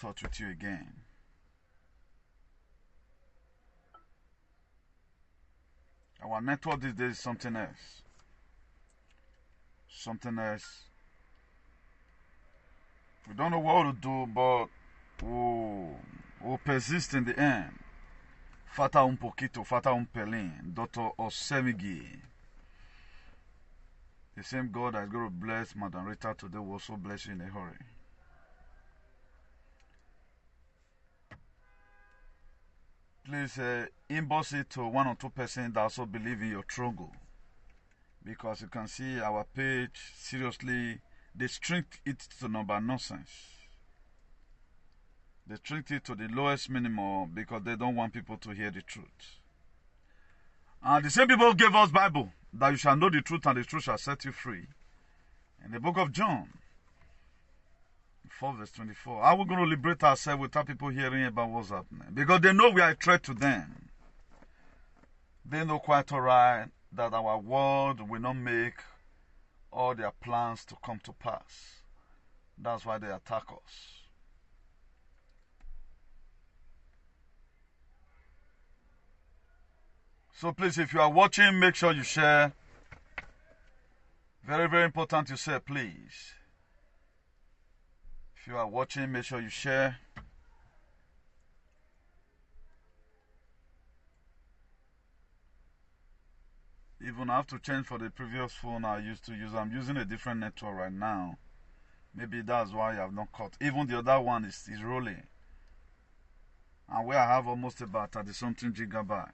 touch with you again. Our network these days is something else. Something else. We don't know what to do, but we'll persist in the end. Fata un poquito, fata un pelin. Dr. Osemigi. The same God that is going to bless Madam Rita today will also bless you in a hurry. Please inbox it to 1 or 2 persons that also believe in your struggle. Because you can see our page, seriously, they strict it to number nonsense. They strict it to the lowest minimum because they don't want people to hear the truth. And the same people gave us Bible, that you shall know the truth and the truth shall set you free. In the book of John, 4 verse 24. Are we going to liberate ourselves without people hearing about what's happening? Because they know we are a threat to them. They know quite alright that our world will not make all their plans to come to pass. That's why they attack us. So please, if you are watching, make sure you share. Very, very important you share, please. If you are watching, make sure you share. Even I have to change for the previous phone I used to use. I'm using a different network right now. Maybe that's why I have not caught. Even the other one is rolling. And where I have almost about 30-something gigabyte.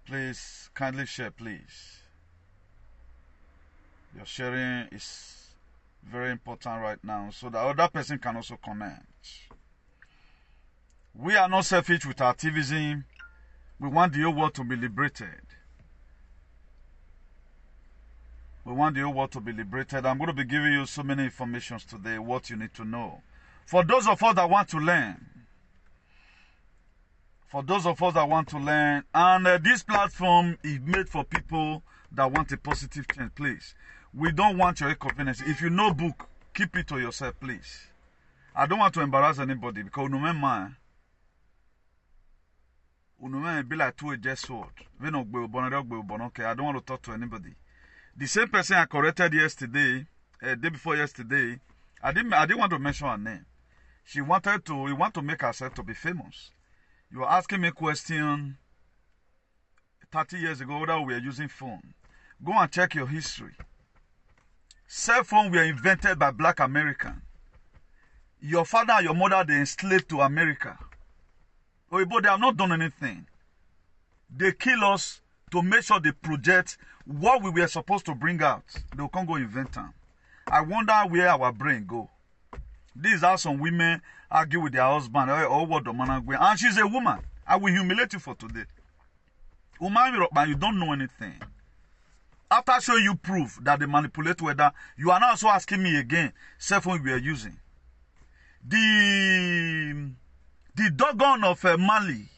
Please, kindly share, please. Your sharing is very important right now so that other person can also comment. We are not selfish with our activism. We want the whole world to be liberated. We want the whole world to be liberated. I'm going to be giving you so many informations today, what you need to know. For those of us that want to learn. For those of us that want to learn. And this platform is made for people that want a positive change, please. We don't want your inconvenience. If you know book, keep it to yourself, please. I don't want to embarrass anybody because unume be like two-edged sword. I don't want to talk to anybody. The same person I corrected yesterday, day before yesterday, I didn't want to mention her name. He want to make herself to be famous. You were asking me a question 30 years ago whether we were using phone. Go and check your history. Cell phone were invented by black Americans. Your father and your mother, they enslaved to America. But they have not done anything. They kill us to make sure they project what we were supposed to bring out. They can't go invent them. I wonder where our brain go. These are some women argue with their husband. Oh, what the man going. And she's a woman. I will humiliate you for today. Woman, you don't know anything. After showing you proof that they manipulate weather, you are now also asking me again, cell phone we are using. The Dogon of Mali,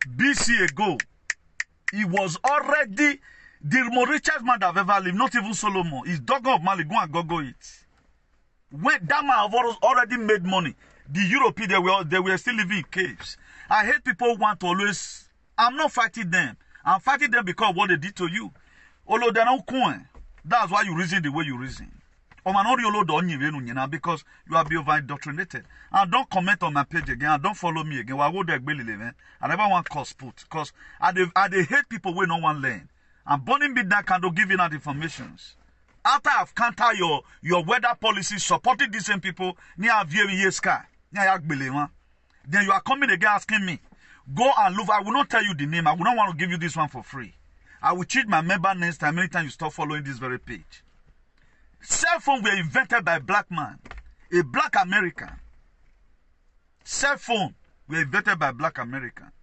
BC ago, he was already the most richest man that have ever lived, not even Solomon. His Dogon of Mali, go and go it. When that man have already made money, the Europeans, they were still living in caves. I hate people who want to always, I'm not fighting them. I'm fighting them because of what they did to you. Although they're not coin. That's why you reason the way you reason. Because you are being over-indoctrinated. And don't comment on my page again. And don't follow me again. I never want cause put. Because I hate people who no one learn. And burning midnight candle giving out informations. After I've countered your weather policy, supporting these same people, then you are coming again asking me, go and look. I will not tell you the name. I will not want to give you this one for free. I will change my member next time anytime you stop following this very page. Cell phone were invented by a black man, a black American. Cell phone were invented by a black American.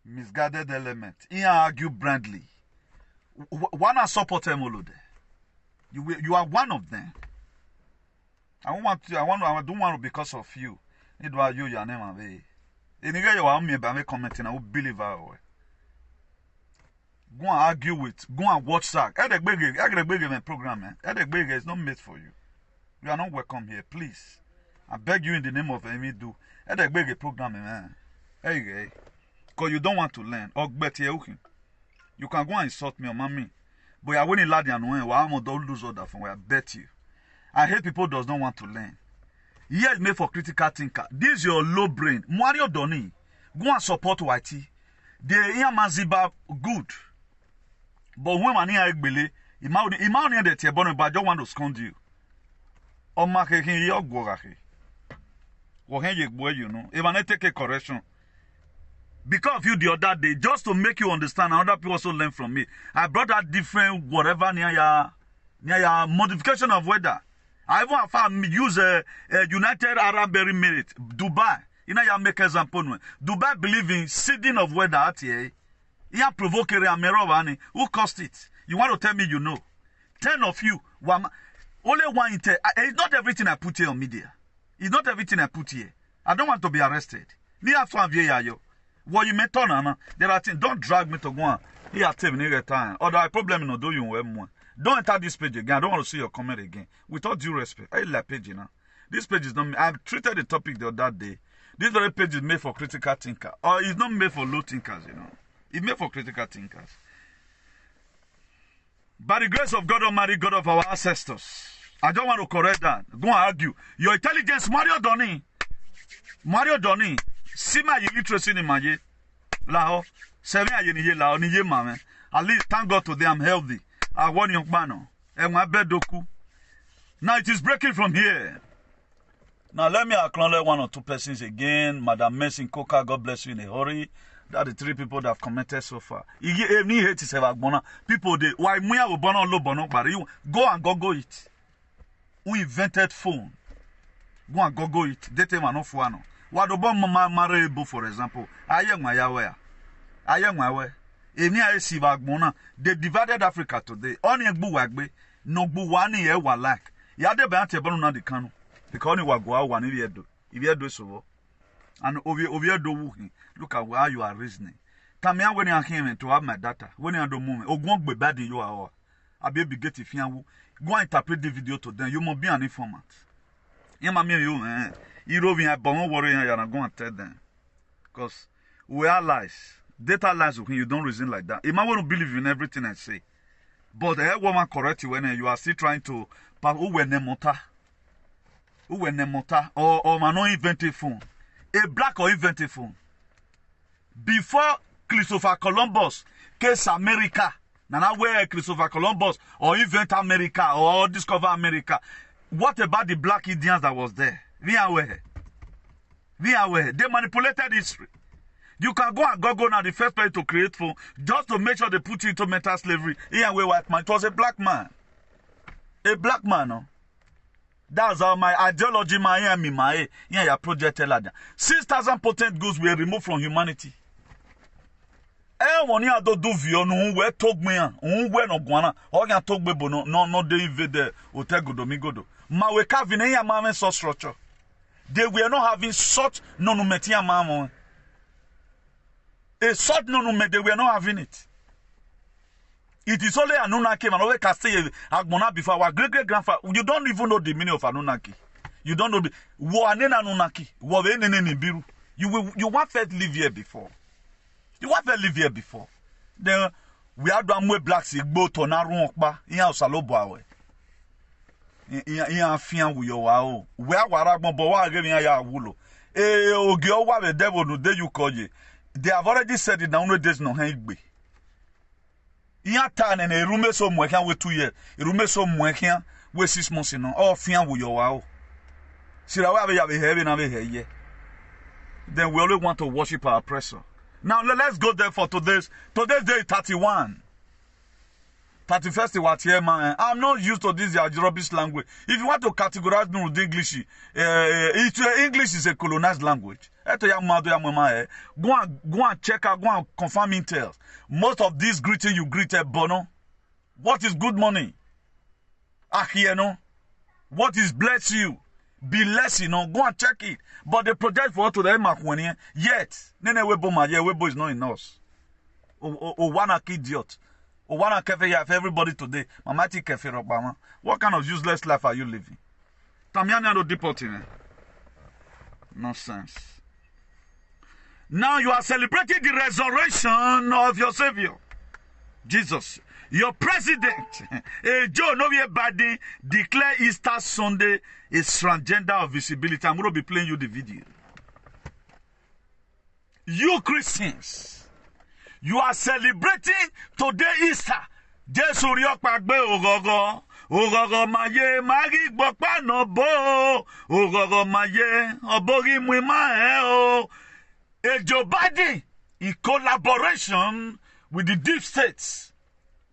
Misguided element. He argue brandly. One are support Molode. You are one of them. I don't want to because of you. It was you your name away. Anyway, you are me by me commenting. I will believe her. Go and argue with. Go and watch Surr. Edek Bege program. Edek Bege is not made for you. You are not welcome here, please. I beg you in the name of Emi do. I beg a program, man. Hey, because you don't want to learn. You can go and insult me or mommy. But I wouldn't lad and when I'm going to lose order from where I bet you. I hate people does not want to learn. Here is made for critical thinker. This is your low brain. Mario Doni. Go and support YT. The Yamaziba good. But when man here bele, imagine that you but I don't want to scold you. Or make him your gorahe. Or you know. If I take a correction. Because of you the other day, just to make you understand, and other people also learn from me. I brought that different whatever near your modification of weather. I even have use a United Arab Emirates, Dubai. You know, you make example. Dubai believe in seeding of weather at here. You provoke a who caused it? You want to tell me you know? 10 of you, only one intel. It's not everything I put here on media. It's not everything I put here. I don't want to be arrested. What you may turn on, there are things. Don't drag me to go on. Here, tell me time. Or the problem no do you more. Don't enter this page again. I don't want to see your comment again. With all due respect, I like page now. This page is not. I've treated the topic the other day. This very page is made for critical thinker, or it's not made for low thinkers. You know, it's made for critical thinkers. By the grace of God Almighty, God of our ancestors, I don't want to correct that. Go and argue. Your intelligence, Mario Doni. See my illiteracy in my year. Lao, 7 years in Lao, ni mama. At least thank God today I'm healthy. I want young man. And my bed doku. Now it is breaking from here. Now let me acknowledge 1 or 2 persons again. Madam Messing Coca, God bless you in a hurry. That are the 3 people that have commented so far. People they why me I will burn on low bono, but you go and go it. Who invented phone? Go and go it. Date man of one. What about my marable, for example? I am my aware. They divided Africa today. Only a buwagbe, no buwani e wa like. Yade be ante bonu na de kanu. Because only wagwa one if you do so. And over do wuki. Look at where you are reasoning. Come here when you came to have my data. When you do moment, or won't be bad in your hour. I be get if you go and interpret the video to them. You must be an informant. You don't worry, you're going to tell them. Because we are lies. Data lies when you don't reason like that. You might want to believe in everything I say. But the woman correct you when you are still trying to. Who were nemota? Or man no invented phone. A black or invented phone. Before Christopher Columbus case America. Now where Christopher Columbus or invent America or discover America. What about the black Indians that was there? We are aware. They manipulated history. You can go and go now the first place to create phone just to make sure they put you into mental slavery. Here we white man. It was a black man. No? That's how my ideology, my project. 6,000 potent goods were removed from humanity. When you do view, no we talk me, we no guana, or you talk bebo no they invade hotel godo. Ma we carving a man so structure. They were not having such nonumetia mamon. A such nonumet, they were not having it. It is only Anunnaki, and always can say Agmona before our great grandfather. You don't even know the meaning of Anunnaki. You don't know the Anunnaki. You want to live here before. Then we are done with blacks. You go to Narumba. You have Salobo. You have Fian with your wow. Where are Boa giving a wool? Oh, girl, what the devil do they you call you? They have already said it down with this no hangbe. You turn and a room so much with 2 years. A room so much with 6 months in all Fian with your wow. See, I have a heaven over here. Then we only want to worship our oppressor. Now let's go there for today's day 31. 31st what here, man. I'm not used to this rubbish language. If you want to categorize me with English, English is a colonized language. Go and check out, go and confirm intel. Most of these greeting you greeted Bono. What is good morning? Ahieno. What is bless you? Be less, go and check it. But the project for to the mark when yet, Nene Webo Webo is not in us. O one idiot. What kind of useless life are you living? Tamiana no deporting. Nonsense. Now you are celebrating the resurrection of your Savior, Jesus. Your president, Joe Novie Biden, declare Easter Sunday a transgender of visibility. I'm going to be playing you the video. You Christians, you are celebrating today Easter. Jesu riokpagbe ogogo. Ogogo maye magi gbokpa no bo. Ogogo maye obogi mwima o. Joe Biden in collaboration with the deep states.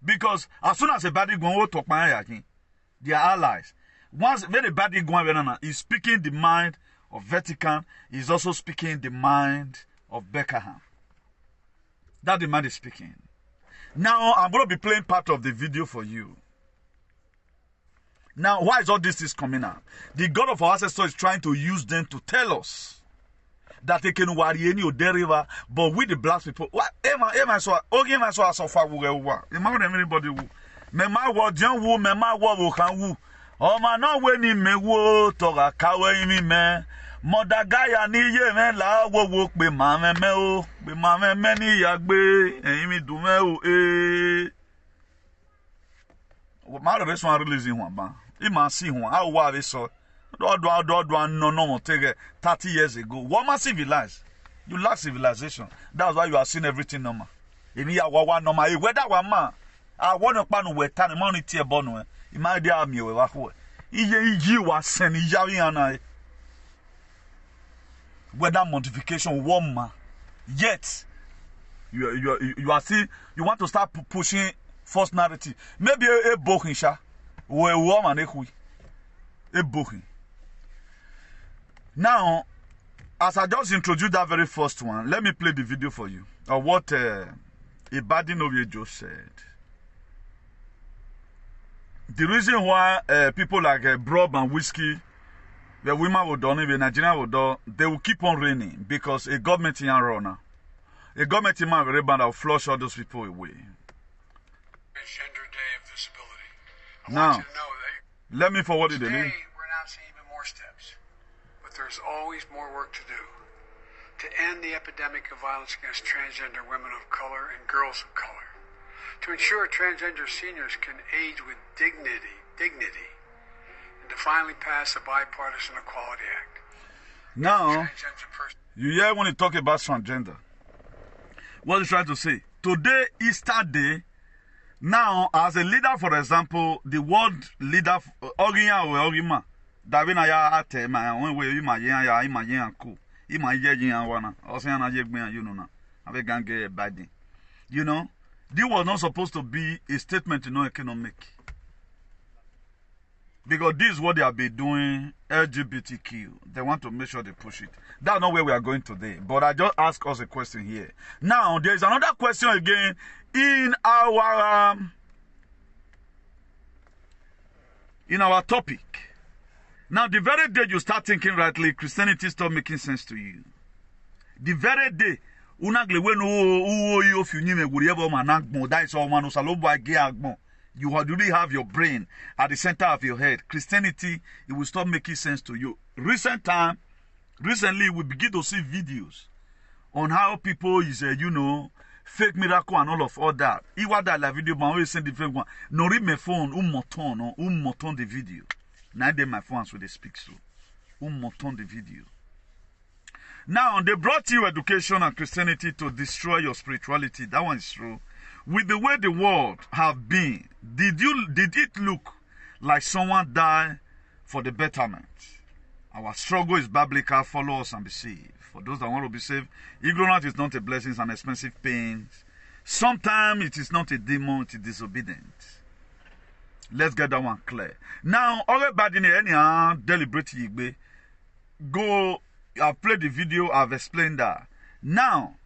Because as soon as a body go talk they are allies. Once when a body go he's speaking the mind of Vatican, he's also speaking the mind of Beckham. That the man is speaking. Now I'm going to be playing part of the video for you. Now, why is all this coming out? The God of our ancestors is trying to use them to tell us that they can worry any or deriva, but with the black people. What am I so? Okay, I saw so far. Imagine everybody who. Me ma wo jan wo, me ma wo kan wo. O ma no we ni me wo to ga kawe mi me. Modagaya ni ye me la wo pe ma me o. Pe ma me ni ya gbe, eyin mi du me o Ma re so releasing one ba. I ma see one. How wa we so. No, take 30 years ago. What must civilize? You lack civilization. That's why you are seeing everything normal. If you are one normal, whether one man, I want to pan with tan money tier bonwe. You might be a me with what you are sending Yaviana. Whether modification one man. Yet you are still you want to start pushing false narrative. Maybe a bokinsha or a woman a booking. Now, as I just introduced that very first one, let me play the video for you of what Ibadinovic just said. The reason why people like Brob and Whiskey, the women will do, the Nigerian will do, they will keep on reigning because a government in runner, a government in man very bad will flush all those people away. Transgender Day of Disability. I Now, want you to know that let me forward it. today we're announcing even more steps, but there's always more work to do to end the epidemic of violence against transgender women of color and girls of color, to ensure transgender seniors can age with dignity, and to finally pass the Bipartisan Equality Act. Now, you hear when you talk about transgender, what he's trying to say. Today, Easter Day. Now, as a leader, for example, the world leader, Ogiya or Ogima, Davina ya ate, my own way, you my ya, my yan cool, you my yan wana, Oceana Yegman, you know, I can't get a bad thing. You know, this was not supposed to be a statement, economic. Because this is what they have been doing, LGBTQ. They want to make sure they push it. That's not where we are going today. But I just ask us a question here. Now, there is another question again in our topic. Now, the very day you start thinking rightly, Christianity start making sense to you. The very day, you really have your brain at the center of your head. Christianity, it will start making sense to you. Recently, we begin to see videos on how people is, fake miracle and all that. Iwa da la video, but always send different one. No read my phone, moton the video. Now they my phones when they speak so. Moton the video. Now, they brought you education and Christianity to destroy your spirituality. That one is true. With the way the world have been, did it look like someone died for the betterment? Our struggle is biblical. Follow us and be saved. For those that want to be saved, ignorance is not a blessing, it's an expensive pain. Sometimes it is not a demon, it is disobedient. Let's get that one clear. Now, everybody in any deliberate go. I've played the video, I've explained that. Now,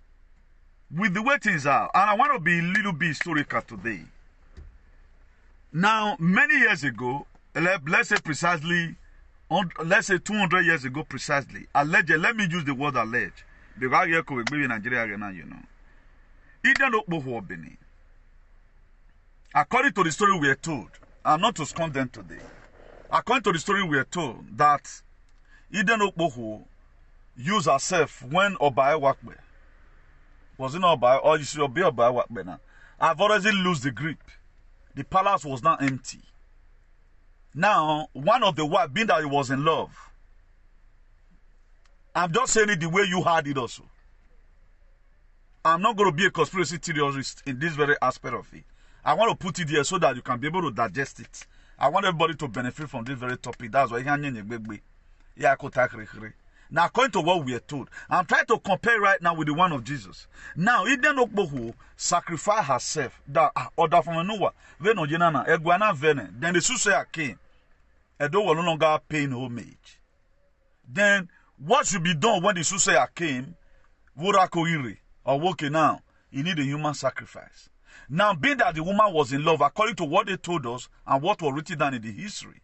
with the way things are, and I want to be a little bit historical today. Now, many years ago, let's say precisely, let's say 200 years ago precisely, alleged, let me use the word alleged, because here could be in Nigeria, according to the story we are told, I'm not to scorn them today. according to the story we are told, that Eden Okboho used herself when Obaye Wakbe. Was it not Obaye? Or you should be Obaye Wakbe now. I've already lost the grip. The palace was now empty. Now, one of the wives, being that he was in love, I'm just saying it the way you heard it also. I'm not going to be a conspiracy theorist in this very aspect of it. I want to put it here so that you can be able to digest it. I want everybody to benefit from this very topic. That's why now, according to what we are told, I'm trying to compare right now with the one of Jesus. Now, Eden Okboho sacrificed herself. That order from a Noah. Then the soothsayer came. And they were no longer paying homage. Then, what should be done when the soothsayer came? Or okay, now, you need a human sacrifice. Now, being that the woman was in love, according to what they told us and what was written down in the history,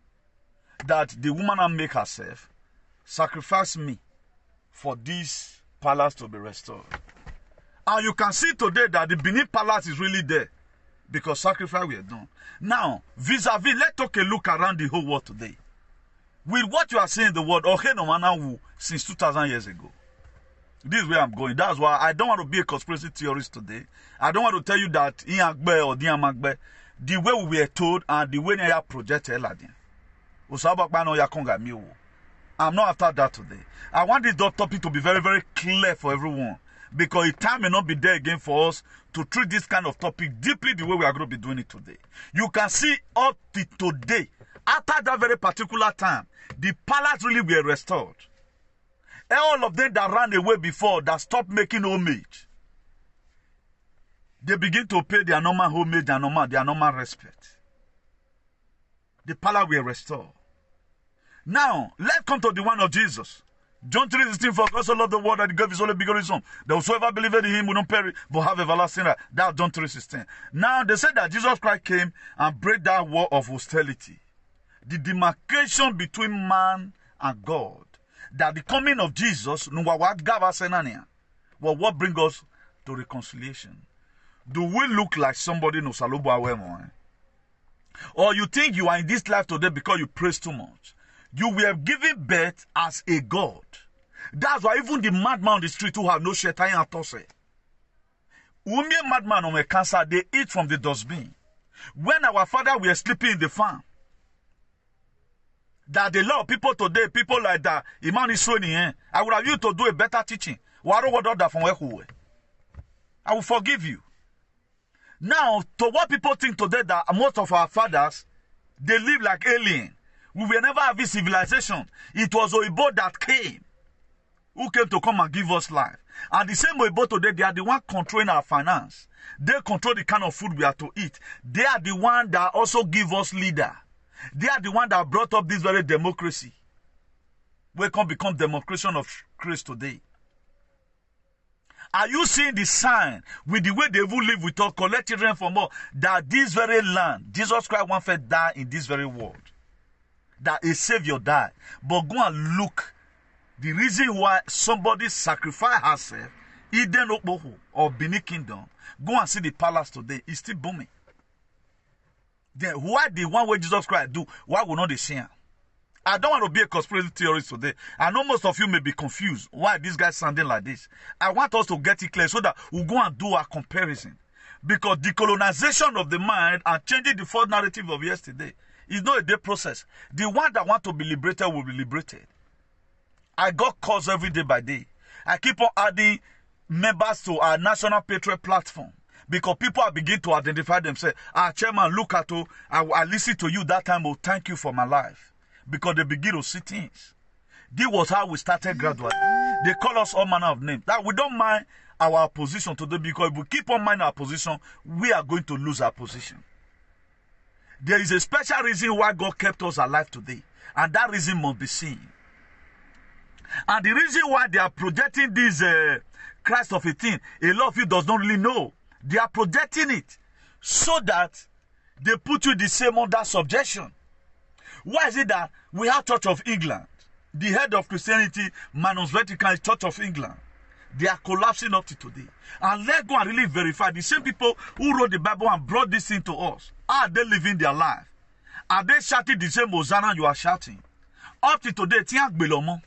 that the woman will make herself sacrifice me for this palace to be restored. And you can see today that the Benin Palace is really there because sacrifice were done. Now, vis-a-vis, let's take a look around the whole world today. With what you are seeing in the world, since 2,000 years ago. This is where I'm going. That's why I don't want to be a conspiracy theorist today. I don't want to tell you that Inyagbe or Diamagbe, the way we were told and the way they are projected. I'm not after that today. I want this topic to be very, very clear for everyone. Because the time may not be there again for us to treat this kind of topic deeply the way we are going to be doing it today. You can see up to today, after that very particular time, the palace really were restored. And all of them that ran away before, that stopped making homage, they begin to pay their normal homage and their normal respect. The palace were restored. Now, let's come to the one of Jesus. John 3:16, for God so loved the world that he gave his only begotten son, that whosoever believeth in him will not perish, but have everlasting life. That's John 3:16. Now, they said that Jesus Christ came and break that wall of hostility. The demarcation between man and God. That the coming of Jesus, well, what brings us to reconciliation? Do we look like somebody no salobo awemo? Or you think you are in this life today because you praise too much? You were given birth as a God. That's why even the madman on the street who have no shelter in Atose. Umi madman on a cancer, they eat from the dustbin. When our father were sleeping in the farm, that a lot of people today, people like that, Iman is showing here, I would have you to do a better teaching. I will forgive you. Now, to what people think today that most of our fathers, they live like aliens. We will never have a civilization. It was Oibo that came, who came to come and give us life. And the same Oibo today, they are the one controlling our finance. They control the kind of food we are to eat. They are the one that also give us leader. They are the one that brought up this very democracy. We can become democracy of Christ today. Are you seeing the sign with the way they will live with us, collect children from us, that this very land, Jesus Christ once fed die in this very world? That a savior died. But go and look. The reason why somebody sacrificed herself, Eden Okboho or Benin Kingdom, go and see the palace today. It's still booming. Then why the one way Jesus Christ do? Why will not they see him? I don't want to be a conspiracy theorist today. I know most of you may be confused. Why this guy sounding like this? I want us to get it clear so that we'll go and do our comparison. Because decolonization of the mind and changing the false narrative of yesterday is not a day process. The one that want to be liberated will be liberated. I got calls every day by day. I keep on adding members to our National Patriot Platform. Because people are beginning to identify themselves. Chairman, look at you. I listened to you that time. Oh, thank you for my life. Because they begin to see things. This was how we started gradually. They call us all manner of names. That we don't mind our position today, because if we keep on minding our position, we are going to lose our position. There is a special reason why God kept us alive today. And that reason must be seen. And the reason why they are projecting this Christ of a thing, a lot of you does not really know. They are projecting it so that they put you the same under subjection. Why is it that we have Church of England, the head of Christianity, Manus Vatican, Church of England? They are collapsing up to today. And let's go and really verify the same people who wrote the Bible and brought this into us. Are they living their life? Are they shouting the same Hosanna you are shouting? Up to today, Tiang Belomo,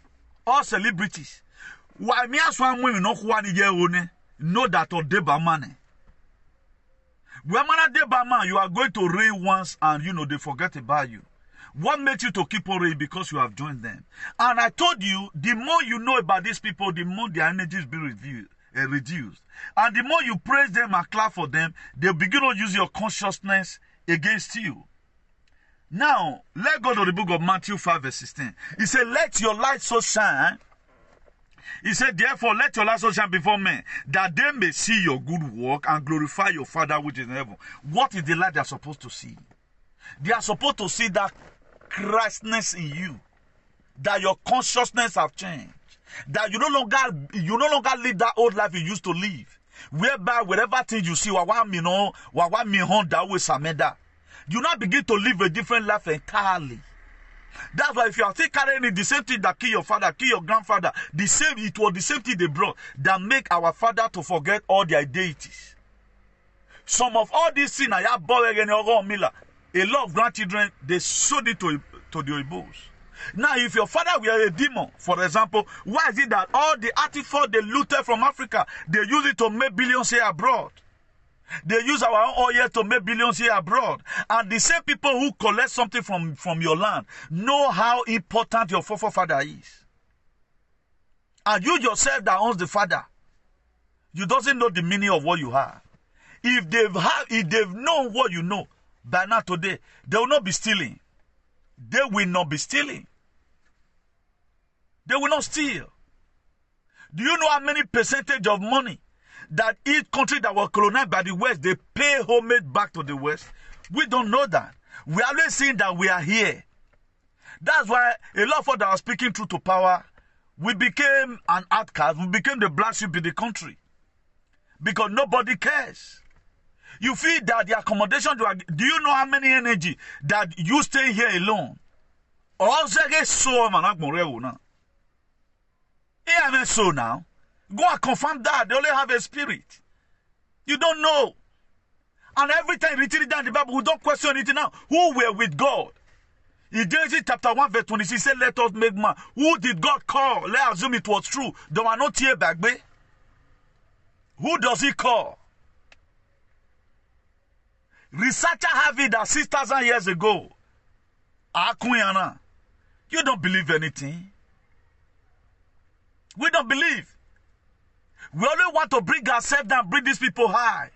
all celebrities. Why me as one women no one year one know that or deba money. When man deba man, you are going to reign once and they forget about you. What makes you to keep on reigning? Because you have joined them. And I told you, the more you know about these people, the more their energies be reduced. And the more you praise them and clap for them, they'll begin to use your consciousness against you. Now, let's go to the book of Matthew 5 verse 16. He said, let your light so shine. He said, therefore, let your light so shine before men, that they may see your good work and glorify your Father which is in heaven. What is the light they are supposed to see? They are supposed to see that Christness in you, that your consciousness have changed, that you no longer live that old life you used to live, whereby whatever thing you see, you now begin to live a different life entirely. That's why if you are still carrying the same thing that killed your father, killed your grandfather, it was the same thing they brought that make our father to forget all their deities. Some of all these things, a lot of grandchildren, they sold it to the Oibos. Now, if your father were a demon, for example, why is it that all the artifacts they looted from Africa, they use it to make billions here abroad? They use our own oil to make billions here abroad. And the same people who collect something from your land know how important your forefather is. And you yourself that owns the father, you doesn't know the meaning of what you have. If they've known what you know, by now today, they will not be stealing. They will not be stealing. They will not steal. Do you know how many percentage of money that each country that was colonized by the West, they pay homage back to the West? We don't know that. We are always saying that we are here. That's why a lot of us that are speaking truth to power, we became an outcast. We became the black sheep in the country. Because nobody cares. You feel that the accommodation, do you know how many energy that you stay here alone? Also, so now. Go and confirm that. They only have a spirit. You don't know. And every time you read it down the Bible, we don't question it now. Who were with God? In Genesis chapter 1 verse 26, he said, let us make man. Who did God call? Let's assume it was true. They were not here back then. Who does he call? Researchers have it that 6,000 years ago, you don't believe anything. We don't believe. We only want to bring ourselves down, bring these people high.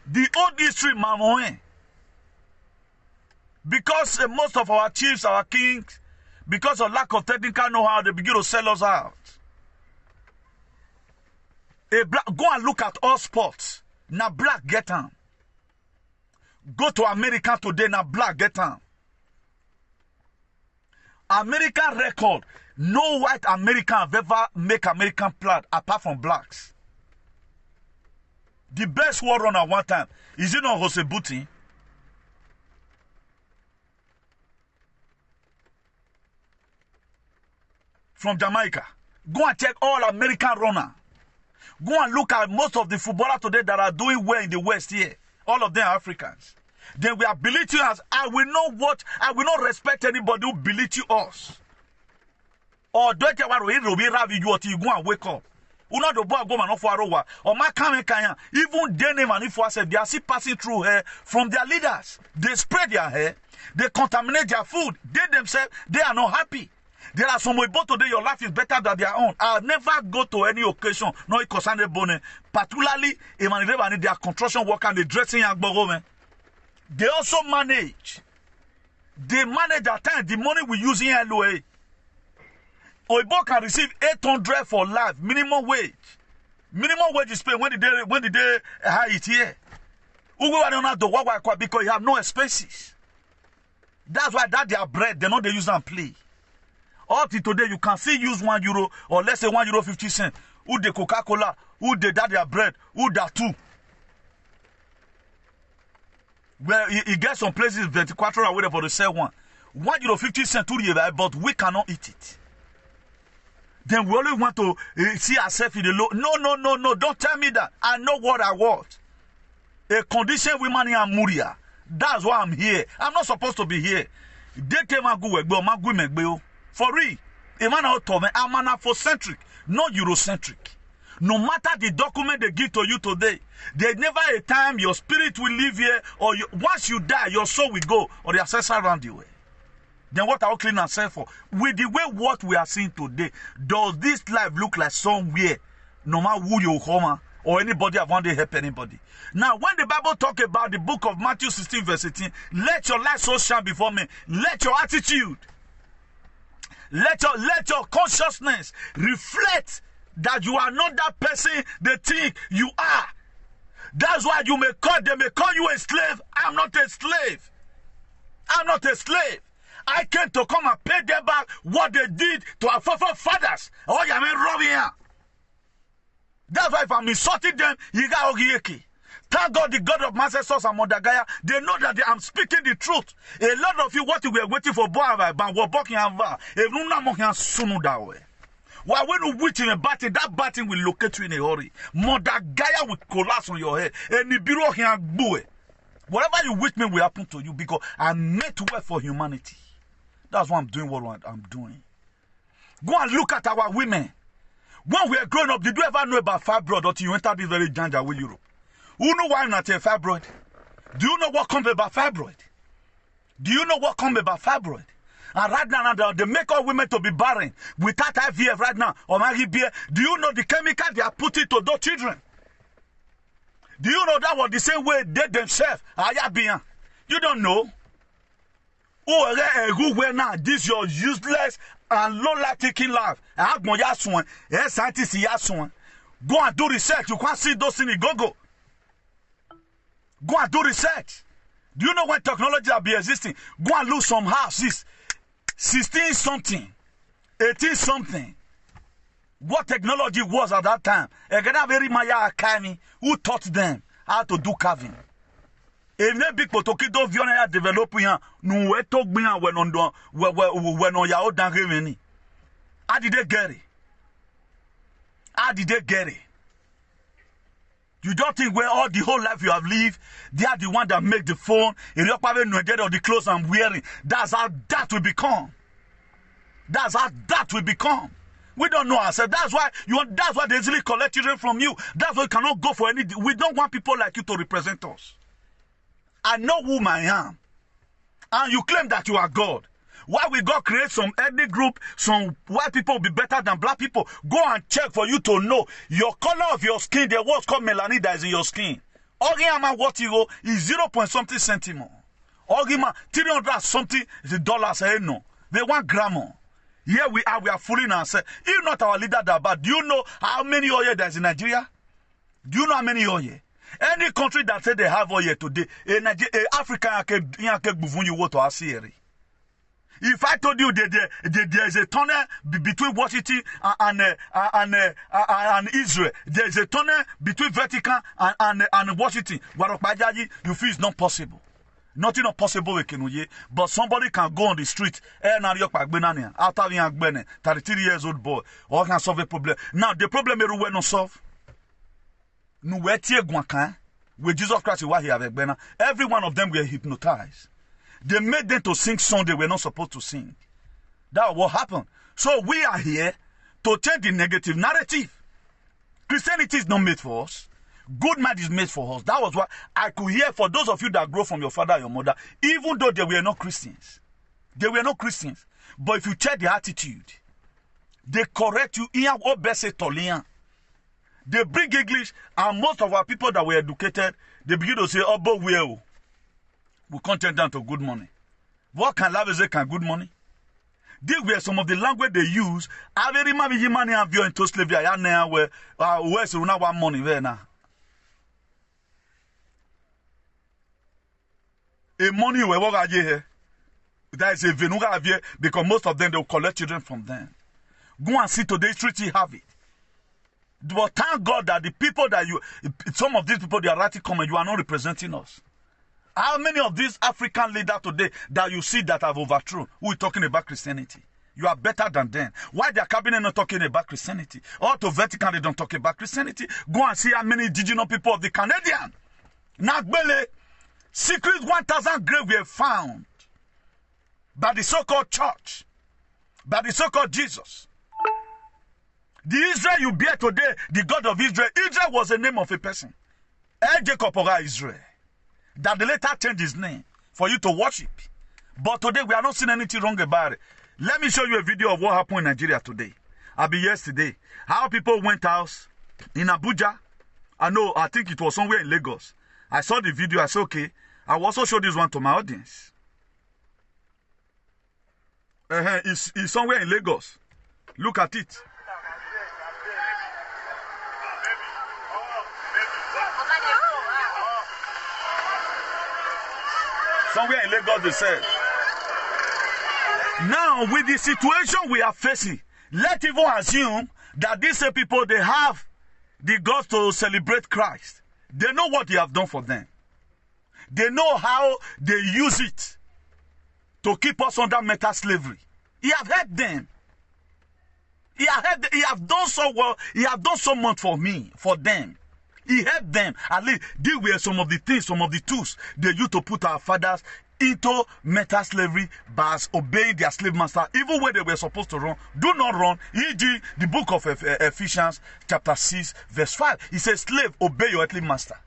The old history, Mamoe. Because most of our chiefs, our kings, because of lack of technical know-how, they begin to sell us out. Go and look at all sports. Now black get them. Go to America today, now black get them. American record, no white American have ever make American proud apart from blacks. The best war runner one time, is it not Jose Buti? From Jamaica. Go and check all American runner. Go and look at most of the footballers today that are doing well in the West here. All of them are Africans. Then we are belittling us. I will not respect anybody who belittle us. Or don't you want to you go and wake up. Una do boy go man for arowa. Or my kanya. Even they name and if I said they are still passing through hair from their leaders. They spread their hair. They contaminate their food. They themselves, they are not happy. There are some people today, your life is better than their own. I'll never go to any occasion, no concern bone, particularly if they are construction worker and they dressing young man. They also manage. They manage at times the money we use in LOA. Oibo can receive 800 for life, minimum wage. Minimum wage is paid when the day high it here. Because you have no expenses. That's why that their bread, they know they use and play. Up to today, you can still use €1 or let's say €1.50. Who the Coca-Cola, who the that their bread, who that too. Well, he gets some places 24 hours whatever to sell one. €1.50 but we cannot eat it. Then we only want to see ourselves in the low. No, don't tell me that. I know what I want. A condition woman in Amuria That's why I'm here. I'm not supposed to be here. They came and go for real. I'm an Afrocentric, not Eurocentric. No matter the document they give to you today, there's never a time your spirit will live here, or once you die, your soul will go, or the ancestor around you. Then what are we clean ourselves for? With the way what we are seeing today, does this life look like somewhere, no matter who you come or anybody have wanted to help anybody? Now, when the Bible talk about the book of Matthew 16, verse 18, let your light so shine before me. Let your attitude, let your consciousness reflect that you are not that person they think you are. That's why they may call you a slave. I'm not a slave. I'm not a slave. I came to come and pay them back what they did to our forefathers. Oh, yeah, man, robbing here. That's why if I'm insulting them, you got Ogieki. Thank God, the God of my ancestors and Mother Gaia, they know that I'm speaking the truth. A lot of you, what you were waiting for, why when you wait in a batting, that batting will locate you in a hurry. Mother Gaia will collapse on your head. And the bureau here, whatever you wish me will happen to you, because I meant to work for humanity. That's why I'm doing what I'm doing. Go and look at our women. When we are growing up, did you ever know about fibroid until you entered this very danger with Europe? Who know why not a fibroid? Do you know what comes about fibroid? Do you know what comes about fibroid? And right now, they make all women to be barren without IVF right now. Or do you know the chemical they are putting to those children? Do you know that was the same way they themselves are being? You don't know. Oh, where now? This your useless and low-life taking life. Go and do research. You can't see those things. Go. Go and do research. Do you know when technology will be existing? Go and look some houses. 16 something, 18 something. What technology was at that time? Who taught them how to do carving? If they big potokido viona developing no we talk me when on your dan revenue. How did they get it? How did they get it? You don't think where all the whole life you have lived, they are the one that make the phone, or the clothes I'm wearing. That's how that will become. That's how that will become. We don't know ourselves. That's why they easily collect children from you. That's why you cannot go for any. We don't want people like you to represent us. I know whom I am. And you claim that you are God. Why we God create some ethnic group, some white people will be better than black people? Go and check for you to know your color of your skin. There what's called melanin that is in your skin. Ogima what you go is 0.something centimo. Ogima 300 something dollars. No, they want grammar. Here we are fooling ourselves. If not our leader that bad, do you know how many oil there is in Nigeria? Do you know how many oil? Any country that say they have oil today, Africa can you water Assyria. If I told you that there is a tunnel between Washington and Israel, there is a tunnel between Vatican and Washington, you feel it's not possible. Nothing not possible with Kenuye, but somebody can go on the street, after being 33 years old boy, or can solve a problem. Now, the problem is we not solve. With Jesus Christ, every one of them were hypnotized. They made them to sing songs they were not supposed to sing. That's what happened. So we are here to change the negative narrative. Christianity is not made for us. Good man is made for us. That was what I could hear for those of you that grow from your father and your mother, even though they were not Christians. They were not Christians. But if you check the attitude, they correct you. They bring English, and most of our people that were educated, they begin to say, oh, but we can't turn down to good money. What can love say can good money? These were some of the language they use. I very much money and view into slavery. I know where's not one money there now. A money we work here. There is a venuga here because most of them they will collect children from them. Go and see today's street you have it. But thank God that the people that some of these people they are writing comment, you are not representing us. How many of these African leaders today that you see that have overthrown who are talking about Christianity? You are better than them. Why their cabinet not talking about Christianity? Or to Vatican they don't talk about Christianity. Go and see how many indigenous people of the Canadian. Nagbele, Secret 1,000 graves were found by the so-called church, by the so-called Jesus. The Israel you bear today, the God of Israel, Israel was the name of a person. Jacob or Israel. That they later changed his name for you to worship. But today we are not seeing anything wrong about it. Let me show you a video of what happened in Nigeria today. I'll be yesterday. How people went out in Abuja. I think it was somewhere in Lagos. I saw the video. I said, okay, I will also show this one to my audience. It's somewhere in Lagos. Look at it. Somewhere in Lagos, they said. Now, with the situation we are facing, let's even assume that these people, they have the guts to celebrate Christ. They know what he have done for them. They know how they use it to keep us under mental slavery. He have helped them. He have done so well. He have done so much for me, for them. He helped them. At least these were some of the things, some of the tools they used to put our fathers into mental slavery by obeying their slave master, even when they were supposed to run. Do not run. E.g., the book of Ephesians, chapter 6, verse 5. It says, slave, obey your earthly master.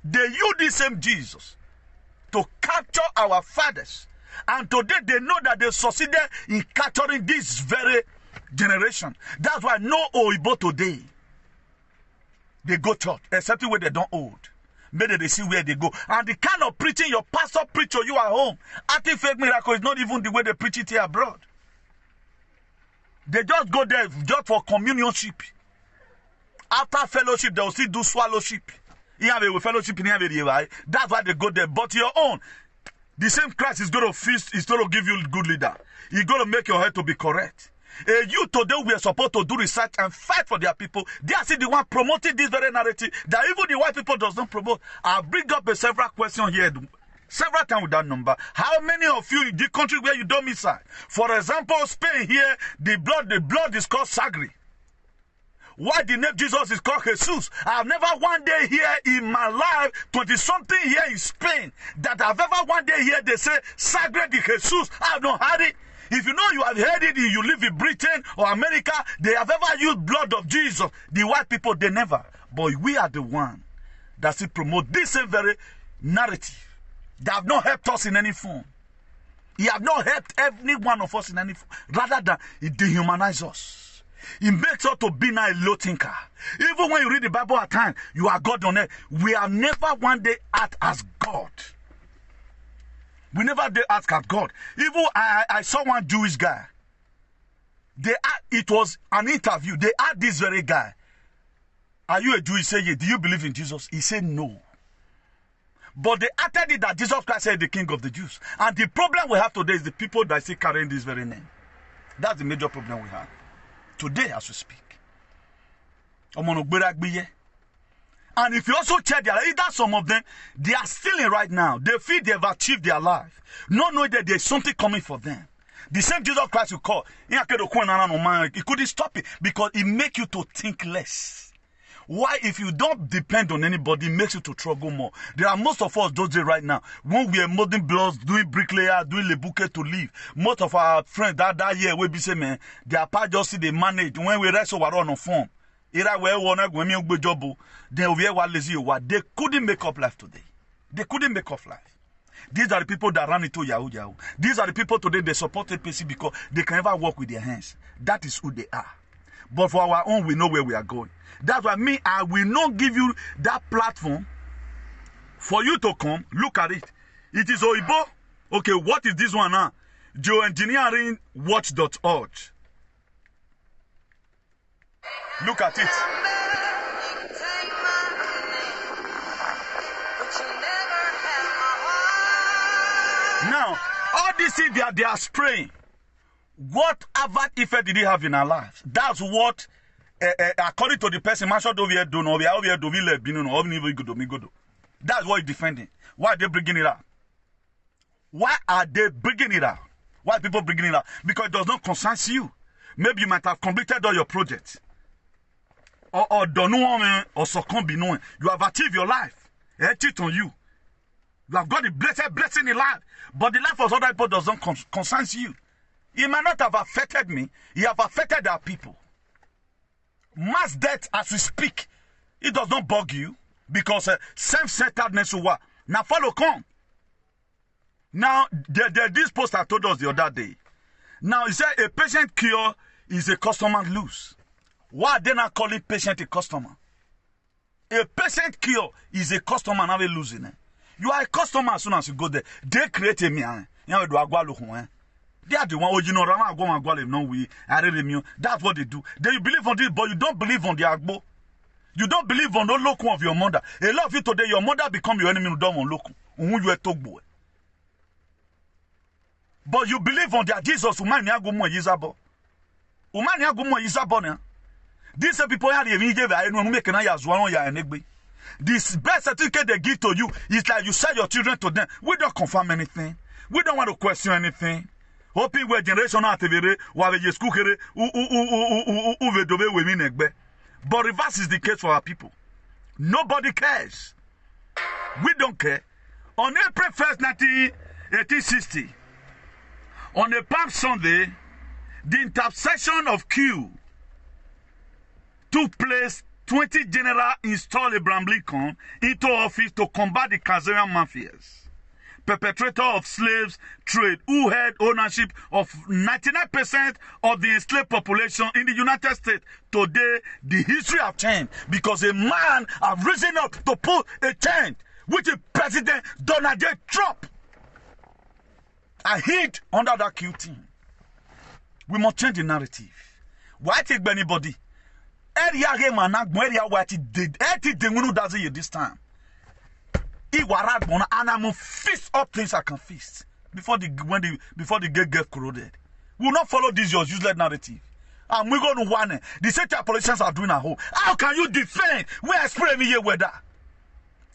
They use the same Jesus to capture our fathers. And today they know that they succeeded in capturing this very generation. That's why no Oibo today, they go church, except where they don't hold. Maybe they see where they go. And the kind of preaching your pastor preach to you at home, acting fake miracle, is not even the way they preach it here abroad. They just go there just for communionship. After fellowship, they will still do swallowship. Fellowship in here, that's why they go there. But your own, the same Christ is going to feast, is going to give you a good leader. He's going to make your head to be correct. You today we are supposed to do research and fight for their people. They are still the one promoting this very narrative that even the white people does not promote. I'll bring up a several questions here, several times with that number. How many of you in the country where you don't miss? For example, Spain here, the blood is called Sagri. Why the name Jesus is called Jesus? I've never one day here in my life, 20-something here in Spain, that I've ever one day here they say Sagre de Jesus. I've not heard it. If you know you have heard it, you live in Britain or America, they have ever used blood of Jesus. The white people, they never. But we are the one that still promote this same very narrative. They have not helped us in any form. He have not helped every one of us in any form. Rather than it dehumanizes us. It makes us to be now a low thinker. Even when you read the Bible at times, you are God on earth. We have never one day act as God. We never did ask at God. Even I saw one Jewish guy. It was an interview. They asked this very guy, are you a Jew? He said, yeah. Do you believe in Jesus? He said, no. But they acted it that Jesus Christ said the King of the Jews. And the problem we have today is the people that still carrying this very name. That's the major problem we have. Today as we speak. And if you also check their life, some of them, they are stealing right now. They feel they have achieved their life. Not knowing that there's something coming for them. The same Jesus Christ you call, he couldn't stop it because it makes you to think less. Why? If you don't depend on anybody, it makes you to struggle more. There are most of us those days right now, when we are molding blocks, doing bricklayer, doing le bouquet to live. Most of our friends that year will be saying, man, their part just see they manage. When we rest over on a form. They couldn't make up life today. They couldn't make up life. These are the people that run into Yahoo Yahoo. These are the people today they support APC because they can never work with their hands. That is who they are. But for our own, we know where we are going. That's why I will not give you that platform for you to come. Look at it. It is Oibo. Okay, what is this one now? Geoengineeringwatch.org. Look at it. Now, all these things they are spraying. What adverse effect did it have in our lives? That's what, according to the person, that's what he's defending. Why are they bringing it out? Why are they bringing it out? Why are people bringing it out? Because it does not concern you. Maybe you might have completed all your projects. Or don't know or succumb be knowing. You have achieved your life. It cheat on you. You have got the blessing in life. But the life of other people doesn't concern you. It might not have affected me. It have affected our people. Mass death as we speak. It does not bug you. Because self-centeredness will work. Now follow come. Now, this post I told us the other day. Now, he said a patient cure is a customer lose. Why are they not calling patient a customer? A patient cure is a customer now losing it. You are a customer as soon as you go there. They create a me. They are the one you know that's what they do. They believe on this, but you don't believe on the agbo. You don't believe on the local of your mother. A lot of you today, your mother become your enemy. Don't want local. But you believe on their Jesus. These people are the this best certificate they give to you is like you sell your children to them. We don't confirm anything. We don't want to question anything. Hoping we're generational activity, but reverse is the case for our people. Nobody cares. We don't care. On April 1st, 1860, on a Palm Sunday, the intercession of Q took place. 20 generals installed Abraham Lincoln into office to combat the Kazarian mafias, perpetrator of slaves trade, who had ownership of 99% of the enslaved population in the United States. Today, the history have changed because a man have risen up to put a change, which is President Donald J. Trump. I hid under that Q team. We must change the narrative. Why take anybody? Area area what it did. Does it this time? And I'm gonna fist up things I can fist before the gate get corroded. We will not follow this your useless narrative. And we're going to warn it. The same politicians are doing at home. How can you defend? We are spraying here weather.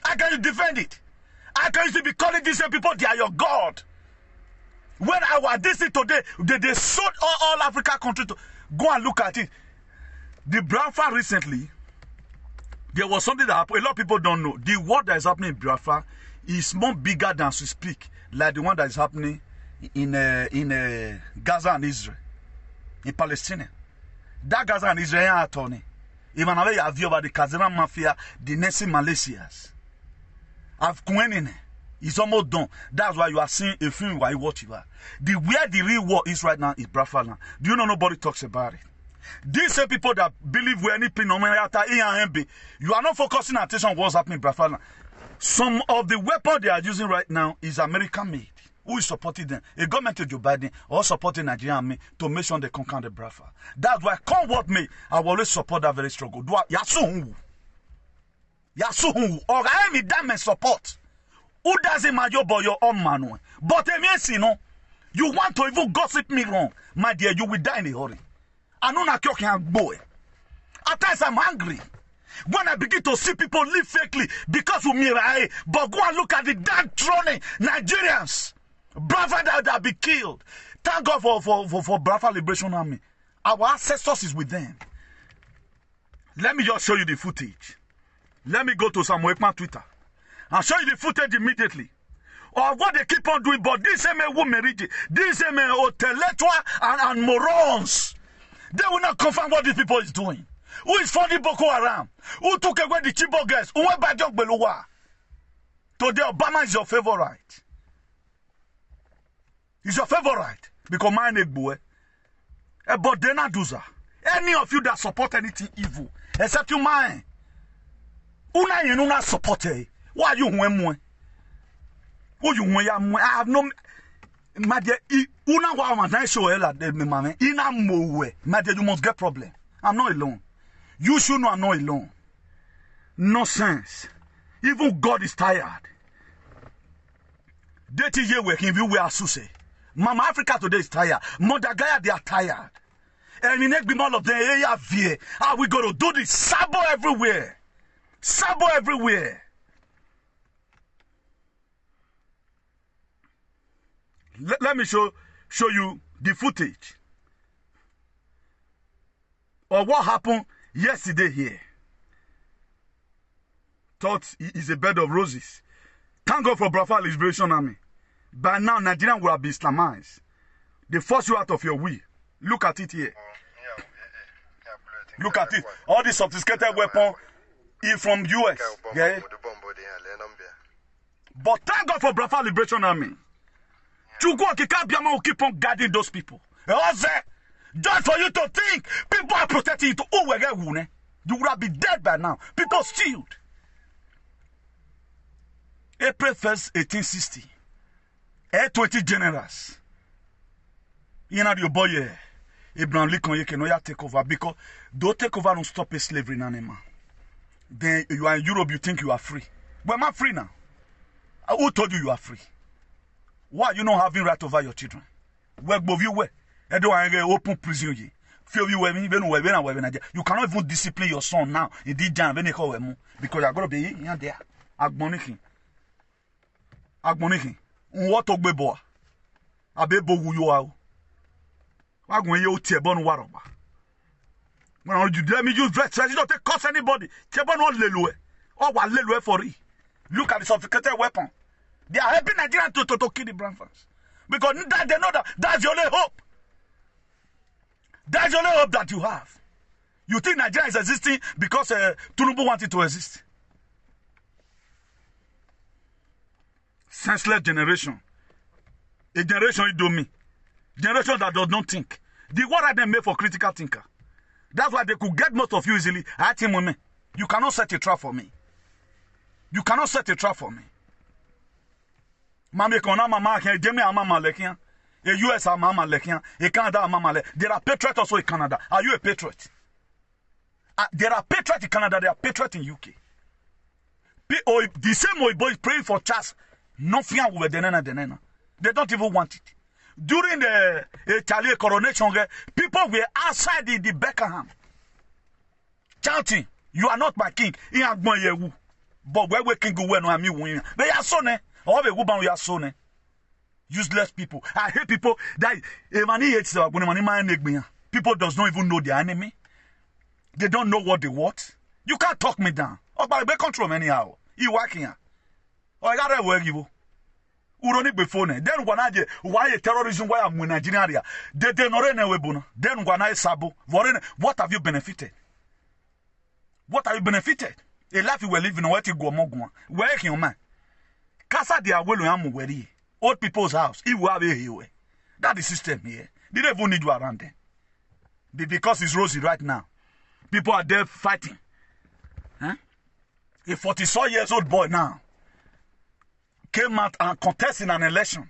How can you defend it? How can you be calling these people they are your God? When I was this today, they sold all Africa countries to go and look at it. The Biafra recently, there was something that happened. A lot of people don't know. The war that is happening in Biafra is more bigger than we speak, like the one that is happening in Gaza and Israel, in Palestine. That Gaza and Israel are attorney. Even though you have view about the Kazarian mafia, the Nazi Malaysians. I've gone in. It's almost done. That's why you are seeing a film where you watch it. Where the real war is right now is Biafra land. Do you know nobody talks about it? These same people that believe we're anything, no matter you are not focusing attention on what's happening in Biafra. Some of the weapons they are using right now is American made. Who is supporting them? A government of Joe Biden or supporting Nigerian army to make sure they conquer the Biafra. That's why, come what may, I will always support that very struggle. Yasuhu. Or I am damn support. Who doesn't matter about your own man? But you know, you want to even gossip me wrong, my dear, you will die in a hurry. I know not talking boy. At times I'm angry when I begin to see people live fakely because of me. But go and look at the downtrodden Nigerians, brother that be killed. Thank God for Biafra Liberation Army. Our ancestors is with them. Let me just show you the footage. Let me go to Samuel Ekman Twitter and show you the footage immediately. Or what they keep on doing, but this woman, this intellectual and morons. They will not confirm what these people is doing. Who is funding Boko Haram? Who took away the Chibok girls? Who went back to Beluwa? Today, Obama is your favorite. He's your favorite. Because mine is boy. But they not do that. Any of you that support anything evil, except you mine. Una you not support it. Why you want? Who you want? I have no. My dear, una wa ma show ela de me mame. Ina mowe. My dear, you must get problem. I'm not alone. You should know I'm not alone. Nonsense. Even God is tired. Dirty year working view we are Suse. Mama Africa today is tired. Mother Gaia, they are tired. And in next all of them, how we going to do this? Sabo everywhere. Sabo everywhere. Let me show you the footage of what happened yesterday here. Thought is a bed of roses. Thank God for Biafra Liberation Army. By now, Nigerian will have been Islamized. They force you out of your will. Look at it here. Look at it. All these sophisticated weapons from US. Yeah? But thank God for Biafra Liberation Army. will keep on guarding those people. Just for you to think people are protecting you to you would have been dead by now. People stealed. April 1st, 1860. 20 generals. You know your boy Abraham Lincoln can take over because don't take over and stop a slavery in animal. Then you are in Europe, you think you are free. But am I free now? Who told you are free? Why you not having right over your children? Where both you were? I don't open prison. You cannot even discipline your son now. Because you're going to be there. Agbonikin. What to be boy? Abebo who you are. When you tear bone waroba. When you let me use dress, you don't cost anybody. Tebon or lelue. Or what lelue for it. Look at the sophisticated weapon. They are helping Nigerians to kill the brown fans. Because they know that that's the only hope. That's the only hope that you have. You think Nigeria is existing because Tinubu wanted to exist. Senseless generation. A generation you do me. Generation that does not think. The word are them made for critical thinker. That's why they could get most of you easily. You cannot set a trap for me. You cannot set a trap for me. Mama lekian. A US mama lekian. A Canada mama lekian. There are patriots also in Canada. Are you a patriot? There are patriots in Canada. There are patriots in UK. The same boy is praying for Charles. No fear with denena. They don't even want it. During the Italy coronation, people were outside the Beckenham chanting, "You are not my king." But where we king go when I'm you? They are so ne. All the woman we are so ne. Useless people. I hate people that people does not even know their enemy. They don't know what they want. You can't talk me down. Oh, but they control me anyhow. You working here. Oh, I gotta work you. Uroni before then why a terrorism why I'm in Nigeria. They not webuno. Then wana sabo. What have you benefited? What have you benefited? A life you were living what you go mogwa. Where can man? Casa dia welu amu weri. Old people's house. That is system here. They don't even need you around them. Because it's rosy right now. People are there fighting. Huh? A 44 years old boy now came out and contested an election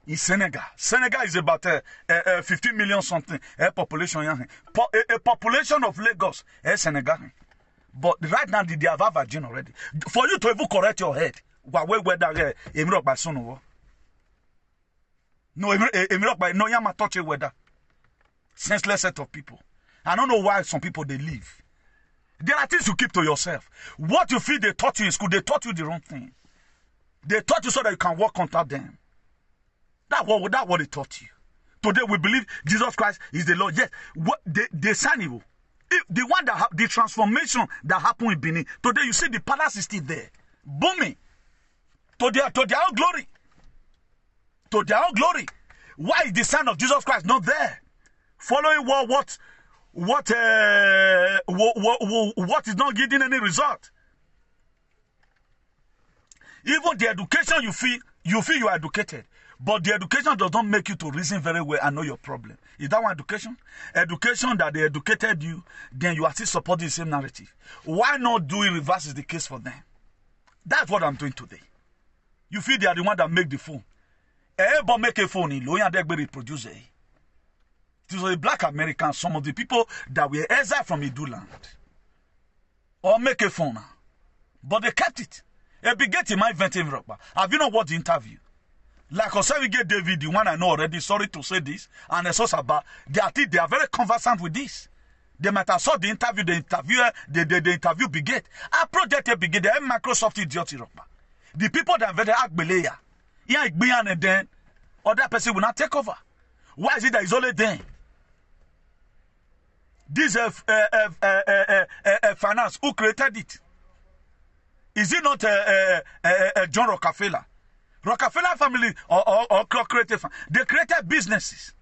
in Senegal. Senegal is about 15 million something population. A population of Lagos, Senegal. But right now, they have a virgin already. For you to even correct your head, no yama touch it weather. Senseless set of people. I don't know why some people they leave. There are things you keep to yourself. What you feel they taught you in school, they taught you the wrong thing. They taught you so that you can walk on top them. That's what they taught you. Today we believe Jesus Christ is the Lord. Yes, what they sign evil. The one that the transformation that happened in Benin. Today you see the palace is still there, booming. To their own glory. To their own glory. Why is the sign of Jesus Christ not there? Following what is not giving any result? Even the education you feel you are educated, but the education does not make you to reason very well and know your problem. Is that one education? Education that they educated you, then you are still supporting the same narrative. Why not do it reverse is the case for them? That's what I'm doing today. You feel they are the one that make the phone. Everybody make a phone in Loya Degbe reproduce it. These are the black Americans, some of the people that were exiled from Iduland. Or make a phone now. But they kept it. Have you not watched the interview? Like I said, we get David, the one I know already, sorry to say this, and the source about they are very conversant with this. They might have saw the interview, the interview beget. Our project beget, the Microsoft idiot. The people that very agbeleya. And then other person will not take over. Why is it that it's only them? This finance, who created it? Is it not John Rockefeller? Rockefeller family or creative family, they created businesses.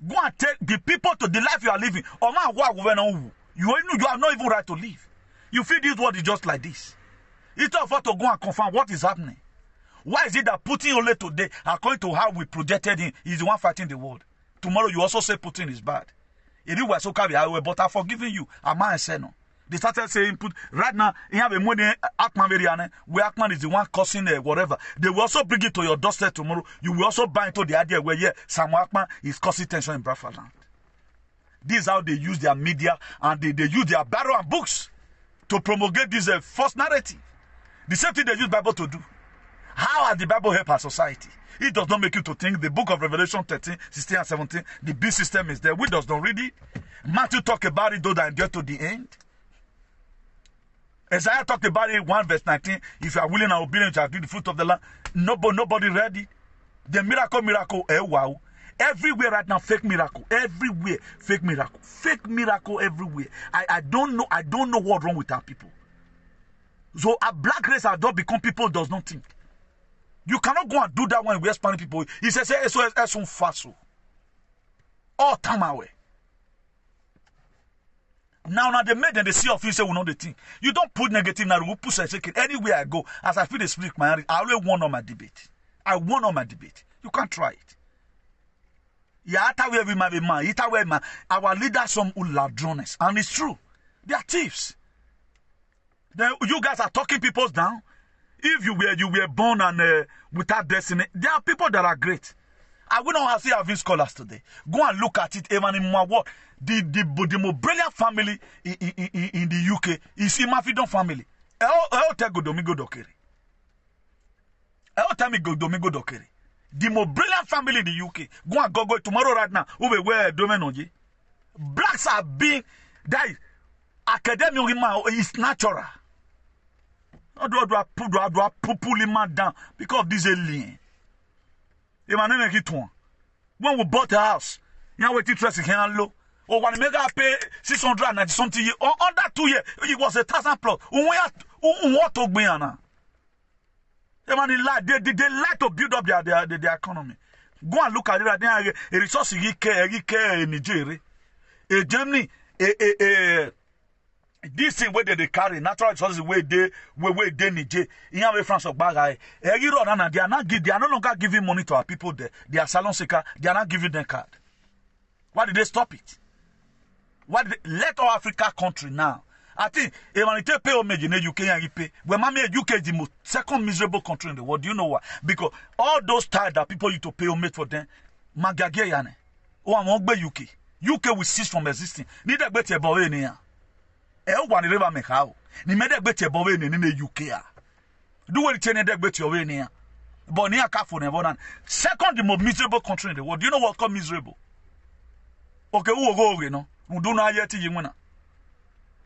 Go and take the people to the life you are living. Or man, you have not even right to live. You feel this world is just like this. It's not for to go and confirm what is happening. Why is it that Putin only today, according to how we projected him, is the one fighting the world? Tomorrow you also say Putin is bad. It was so carry but I'm forgiving you. A man said no. They started saying right now, you have a money Akman Veriane, where Akman is the one causing whatever. They will also bring it to your doorstep tomorrow. You will also buy into the idea where Sam Akman is causing tension in Biafra land. This is how they use their media and they use their barrow and books to promulgate this false narrative. The same thing they use Bible to do. How has the Bible helped our society? It does not make you to think. The book of Revelation 13, 16 and 17, the beast system is there. We does not read it. Matthew talk about it, though, that endure to the end. Isaiah talked about it, 1 verse 19. If you are willing and obedient, you shall eat the fruit of the land. Nobody read it. The miracle, wow. Everywhere right now, fake miracle. Everywhere, fake miracle. Fake miracle everywhere. I don't know what's wrong with our people. So a black race has not become people does not think. You cannot go and do that when we are Spanish people. He says, eso es un falso. All time away. Now they made and they see of you say we know the thing. You don't put negative now. We put anywhere I go. As I feel the spirit, my I always won on my debate. I won on my debate. You can't try it. Yeah, our leaders some ladrones, and it's true. They are thieves. You guys are talking people down. If you were born and without destiny, there are people that are great. I will not say having scholars today. Go and look at it. Even in my work, the most brilliant family in the UK is Imafidon family. I'll tell Domingo Dokere. The most brilliant family in the UK. Go and go tomorrow right now. Who wear Domenoji. Blacks are being that academic is natural. Do I pull him down because of this alien? When we bought a house, you know what interest in low. Or when we pay 690 something years, or under 2 years, it was 1,000 plus. What to be on? They like to build up their economy. Go and look at it right now. A resource in Nigeria, Germany, this thing where they carry natural resources where they Niger, in way France or Bagay. They are no longer giving money to our people there. They are salon seeker. They are not giving them card. Why did they stop it? Why did they let all Africa country now? I think when they pay homage in the UK and pay, when UK is the most second miserable country in the world. Do you know why? Because all those ties that people used to pay homage for them, Magagayane, or I'm UK. UK will cease from existing. Need a better boy in here. One river make how. Ni made a better boy in the UK. Do what it need a better way near. But near Carrefour never. Second, the most miserable country in the world. Do you know what called miserable? Okay, who will go, you know? Who do not yet you winner.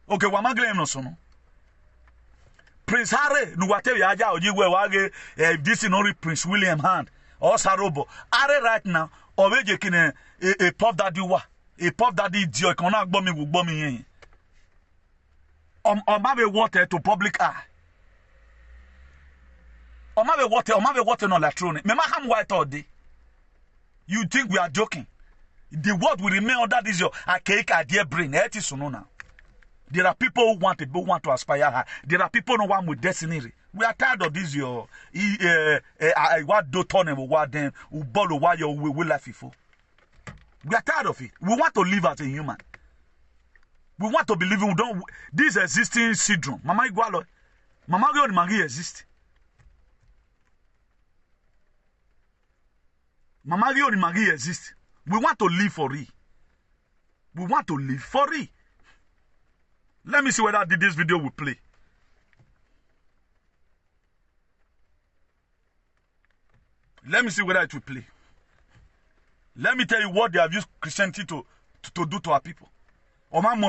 Okay, what am I no sono? Prince Harry, no whatever Aja or you were this is only Prince William hand or Sarobo. Are right now, or we can a pop daddy a pop daddy joy cannot bomb me with bombing. Or maybe water to public eye. Or maybe water no electronic. Me maham white all day. You think we are joking? The world will remain under this your archaic idea brain. It is so now. There are people who want to aspire high. There are people who want with destiny. We are tired of this your what do turn and what then who ball why your will life before. We are tired of it. We want to live as a human. We want to believe we don't this existing syndrome. Mama Igualo. Mama Igualo exist. Mama Igualo exist. We want to live for it. We want to live for it. Let me see whether this video will play. Let me see whether it will play. Let me tell you what they have used Christianity to do to our people. Most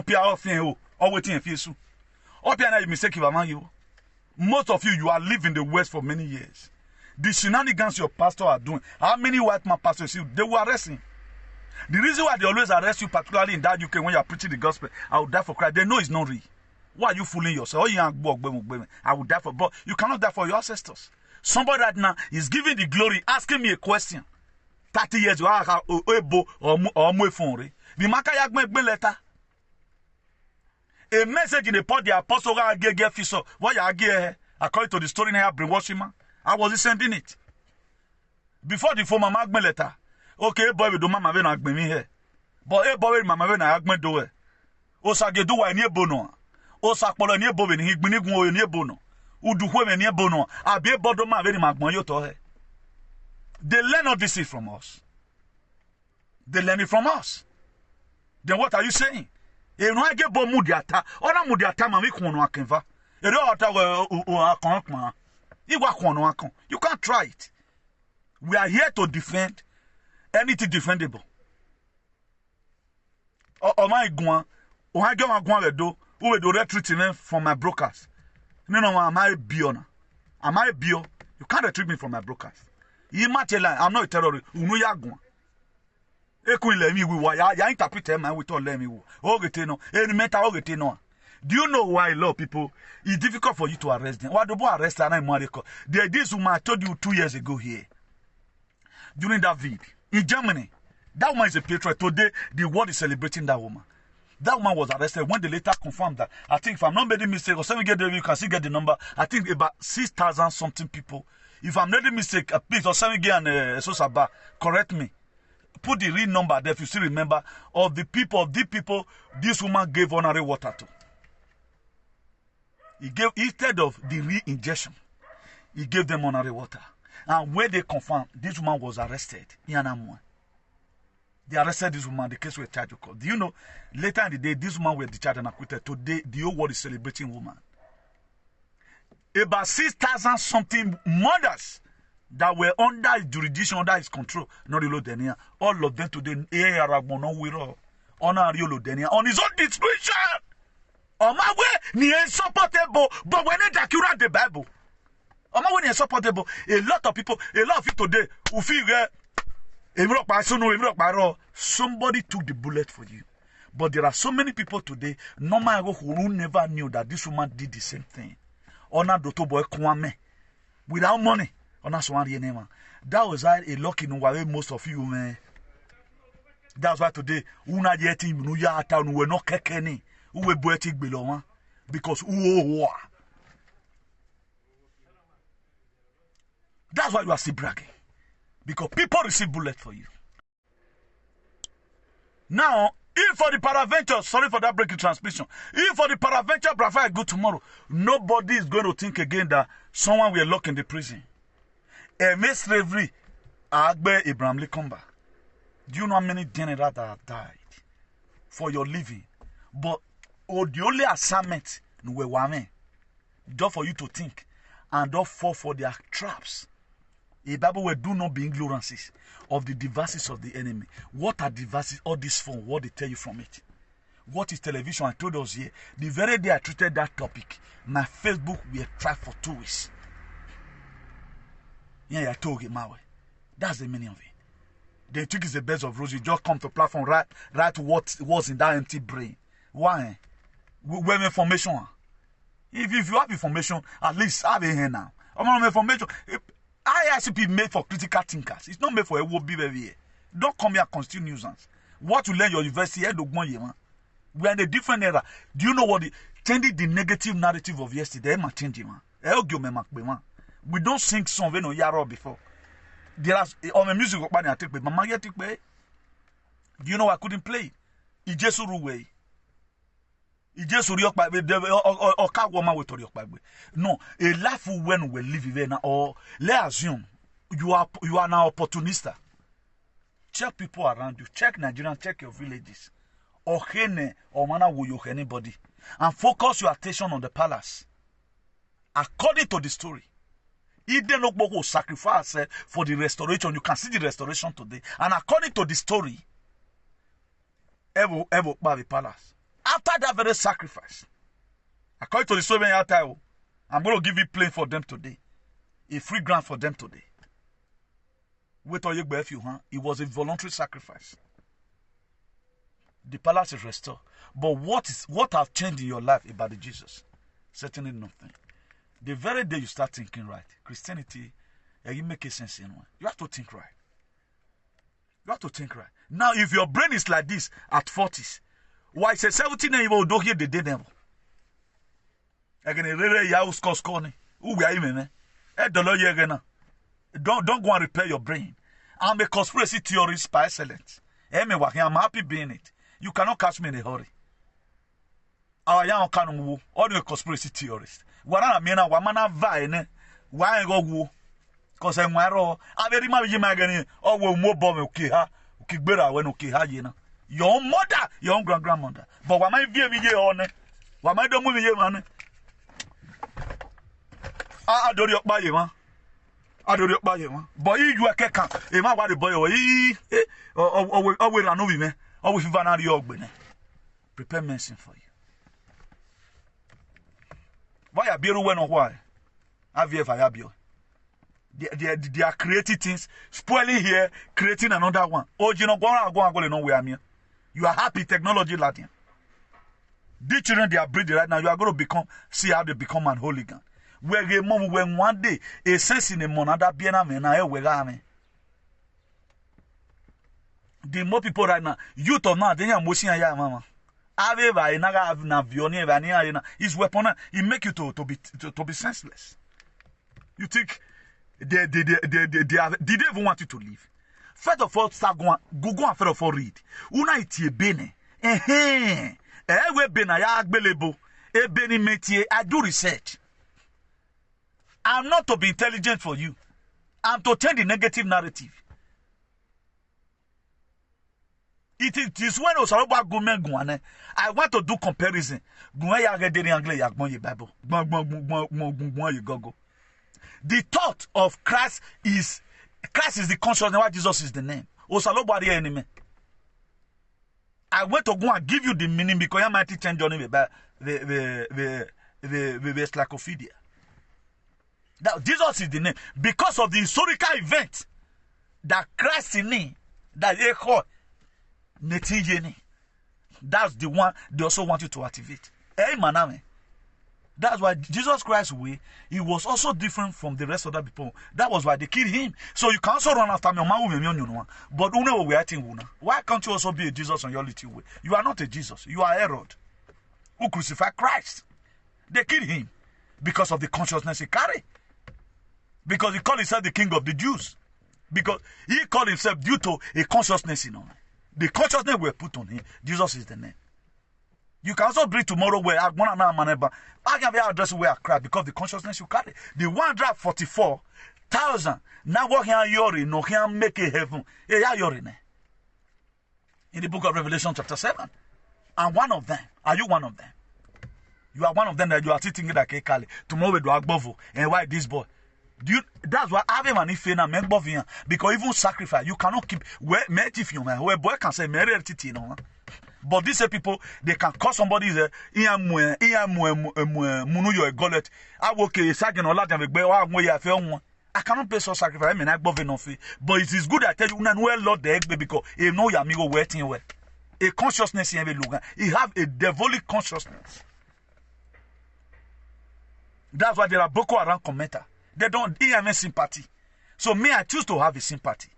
of you are living in the West for many years. The shenanigans your pastor are doing. How many white man pastors you? They were arresting. The reason why they always arrest you, particularly in that UK when you are preaching the gospel, I will die for Christ. They know it's not real. Why are you fooling yourself? Oh, you I will die for, but you cannot die for your ancestors. Somebody right now is giving the glory, asking me a question. 30 years ago, the Maka Yagme letter. A message in the pot, the apostle gave Fiso. What you are according to the story, I brainwashing man. I was sending it. Before the former Magme letter. Okay, boy, we do mama when I me here. But a boy, mama when I agme do it. Osage do I near bono. Osakpolo near bovin, he binigo near bono. Udu women near bono. I be bodoma very magmoyo to her. They learn all this from us. They learn it from us. Then what are you saying? You know I get bo mudiata. Ona mudiata mami kono akenva. You can't try it. We are here to defend anything defendable. Oh my God, I get my guan do who will do retreating from my brokers. No, am I bio? Am I bio? You can't retrieve me from my brokers. You might tell I'm not a terrorist. Unu ya guan. Eku let me we ya interpret man we told let me wo. Ogeteno, any meta ogeteno. Do you know why a lot of people it's difficult for you to arrest them? Why do you arrest them? This woman I told you 2 years ago here. During that vid in Germany, that woman is a patriot. Today, the world is celebrating that woman. That woman was arrested when they later confirmed that. I think if I'm not making mistake, or something you can still get the number. I think about 6,000 something people. If I'm making mistake, please or something and Sosaba, correct me. Put the real number there if you still remember of the people this woman gave honorary water to. He gave, instead of the re-injection, he gave them honorary water. And when they confirmed, this woman was arrested in Anamwa. They arrested this woman, the case was charged. Do you know, later in the day, this woman was discharged and acquitted. Today, the whole world is celebrating woman. About 6,000 something mothers that were under his jurisdiction, under his control, not Lodenia. All of them today, on his own discretion. On my way, ni insupportable, but when they accurate the Bible. On my way, insupportable. A lot of people today who feel somebody took the bullet for you. But there are so many people today, normal who never knew that this woman did the same thing. Without money. That was why a lucky no way most of you, man. That's why today, we're not kekeni. Who will poetic below because that's why you are still bragging. Because people receive bullet for you. Now, if for the paraventure, sorry for that breaking transmission, if for the paraventure Brafai go tomorrow, nobody is going to think again that someone will lock in the prison. Miss Slavery, Agbe Abraham Likomba. Do you know how many generals that have died for your living? But the only assignment just for you to think and don't fall for their traps. The Bible will do not be ignorances of the devices of the enemy. What are devices? All this phone, what they tell you from it? What is television? I told us here. The very day I treated that topic, my Facebook will try for 2 weeks. Yeah, I told you my way. That's the meaning of it. They think it's the best of roses. Just come to platform, write what was in that empty brain. Why? We have information. If you have information, at least have it here now. Information. IICP made for critical thinkers. It's not made for a would be very. Don't come here and constitute nuisance. What you learn your university, we are in a different era. Do you know what changing the negative narrative of yesterday? We don't sing song when no yaro before. There are on the music of I take Mama yet. Do you know I couldn't play? It just way. It just or woman with no, a life when we live even or let's assume you are now opportunist. Check people around you, check Nigerians, check your villages. Or hene or mana will you anybody and focus your attention on the palace. According to the story, he did not go sacrifice for the restoration. You can see the restoration today. And according to the story, ever by the palace. After that very sacrifice, according to the story, I'm going to give you plane for them today. A free grant for them today. Wait till you it was a voluntary sacrifice. The palace is restored. But what has changed in your life about the Jesus? Certainly nothing. The very day you start thinking right, Christianity, you make a sense in one. You have to think right. You have to think right. Now, if your brain is like this at 40s, why say 17 years old don't hear the day devil? Again, don't go and repair your brain. I'm a conspiracy theorist by excellence. I'm happy being it. You cannot catch me in a hurry. I am all a conspiracy theorist. What I mean, wamana vine, why go woo? Because I'm I very much imagine, oh, we'll more bomb, okay, Kibera when okay, yena. Your mother, your own grandmother. But what my view on it? What my don't move your man? I do your buy you, man. I do your buy you, man. But you are keka, a man, what the boy, or we run over me, or we van out your bene. Prepare medicine for you. Why are you when or why? Have you ever you? They are creating things, spoiling here, creating another one. Oh, you know, go nowhere near. You are happy, technology Latin. These children, they are breeding right now. You are going to see how they become an hooligan. When one day, a sense in a monada, the more people right now, youth or not, they are motion ya mama. His weapon, it make you to be senseless. You think they even want you to leave. First of all, start go and first of all read. Una itie bene. We bena ya agbelebo. E beni métier. I do research. I'm not to be intelligent for you. I'm to change the negative narrative. It is when I want to do comparison. The thought of Christ is the consciousness why Jesus is the name. I want to go and give you the meaning because I might change your name about the Slacophidia. That Jesus is the name because of the historical event that Christ in me that they call Netijeni. That's the one they also want you to activate. Maname. That's why Jesus Christ's way, he was also different from the rest of the people. That was why they killed him. So you can also run after me. But why can't you also be a Jesus on your little way? You are not a Jesus. You are Herod who crucified Christ. They killed him because of the consciousness he carried. Because he called himself the king of the Jews. Because he called himself due to a consciousness in him. The consciousness were put on him. Jesus is the name. You can also breathe tomorrow where I want to address where I cry because the consciousness you carry. The 144,000 now walking on yori no can make a heaven. In the book of Revelation chapter 7. And one of them, are you one of them? You are one of them that you are sitting like AKING. Tomorrow we do Agbovo. And why this boy? That's why having an if because even sacrifice, you cannot keep where boy can say but these people, they can call somebody there. I cannot pay so sacrifice. But it is good I tell you, Lord the egg because you know your amigo waiting well. A consciousness in every look. You have a devilic consciousness. That's why there are Boko Haram commenter. They don't have sympathy. So me, I choose to have a sympathy.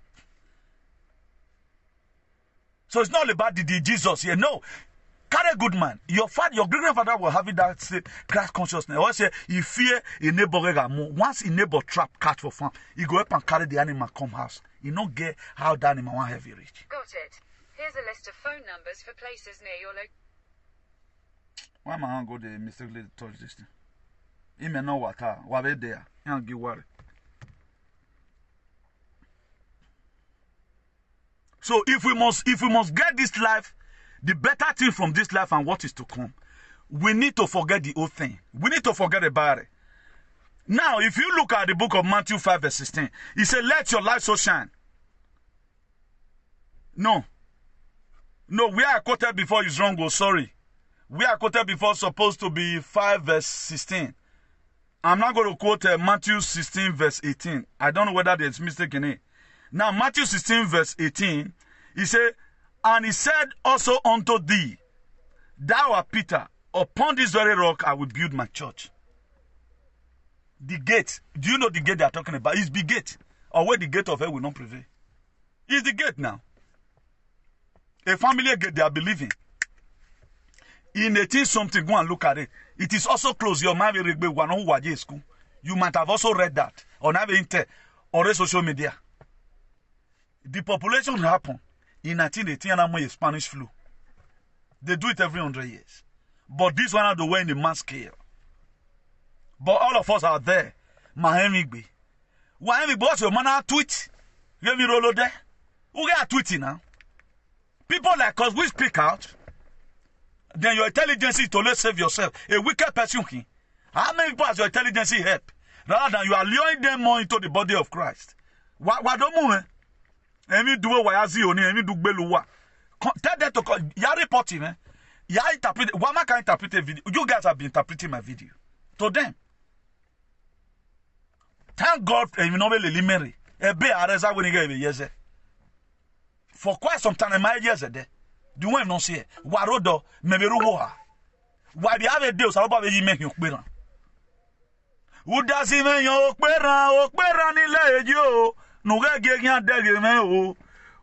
So it's not about the Jesus here. No. Carry a good man. Your great-grandfather will have that Christ consciousness. Or say, if fear a neighbor, once a neighbor trap catch for farm, he go up and carry the animal come house. You don't get how that animal want heavy reach. Got it. Here's a list of phone numbers for places near your location. Why am I going to go mistakenly touch this thing? He may know what they there. He don't give worry. So if we must get this life, the better thing from this life and what is to come, we need to forget the old thing. We need to forget about it. Now, if you look at the book of Matthew 5 verse 16, he said, let your light so shine. No, where I quoted before is wrong, sorry. Where I quoted before is supposed to be 5 verse 16. I'm not going to quote Matthew 16 verse 18. I don't know whether there's mistake in it. Now, Matthew 16 verse 18, he said, And he said also unto thee, thou art Peter, upon this very rock I will build my church. The gate, do you know the gate they are talking about? It's the gate, or where the gate of hell will not prevail. It's the gate now. A familiar gate they are believing. In 18 something, go and look at it. It is also closed. You might have also read that on our internet or social media. The population happened in 1918 and a Spanish flu. They do it every 100 years. But this one are the way in the mass scale. But all of us are there. Mahemigbe. Why what's your man tweet? Let me roll there. Who get tweeting now? People like us, we speak out. Then your intelligence is to let save yourself. A wicked person. How many people has your intelligence help? Rather than you are luring them more into the body of Christ. What don't move? Emi do what I see only. Emi do beluwa. Tell them to ya reporting. Ya interpret. Why can interpret a video? You guys have been interpreting my video to them. Thank God. You know me limeri. Ebe areza when you get yeze. For quite some time, my years there. Do you not see it? Warodo meberuwa. Why the other day, so about you make you clear. Who does even your queran in lejo? No get yan deggy me.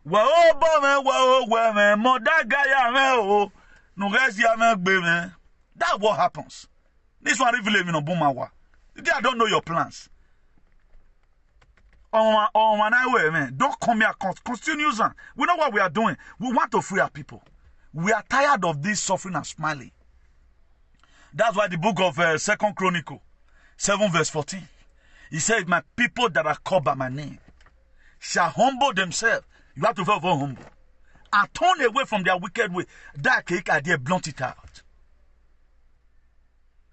Wow, bomb, wow, women, Modagaya me. No guys, yamak baby. That's what happens. This one revealing in a boomawa. They don't know your plans. Oh, man, don't come here. Continue. We know what we are doing. We want to free our people. We are tired of this suffering and smiling. That's why the book of 2nd Chronicle, 7 verse 14, he said, my people that are called by my name shall humble themselves. You have to be very humble. And turn away from their wicked way. That cake idea, blunt it out.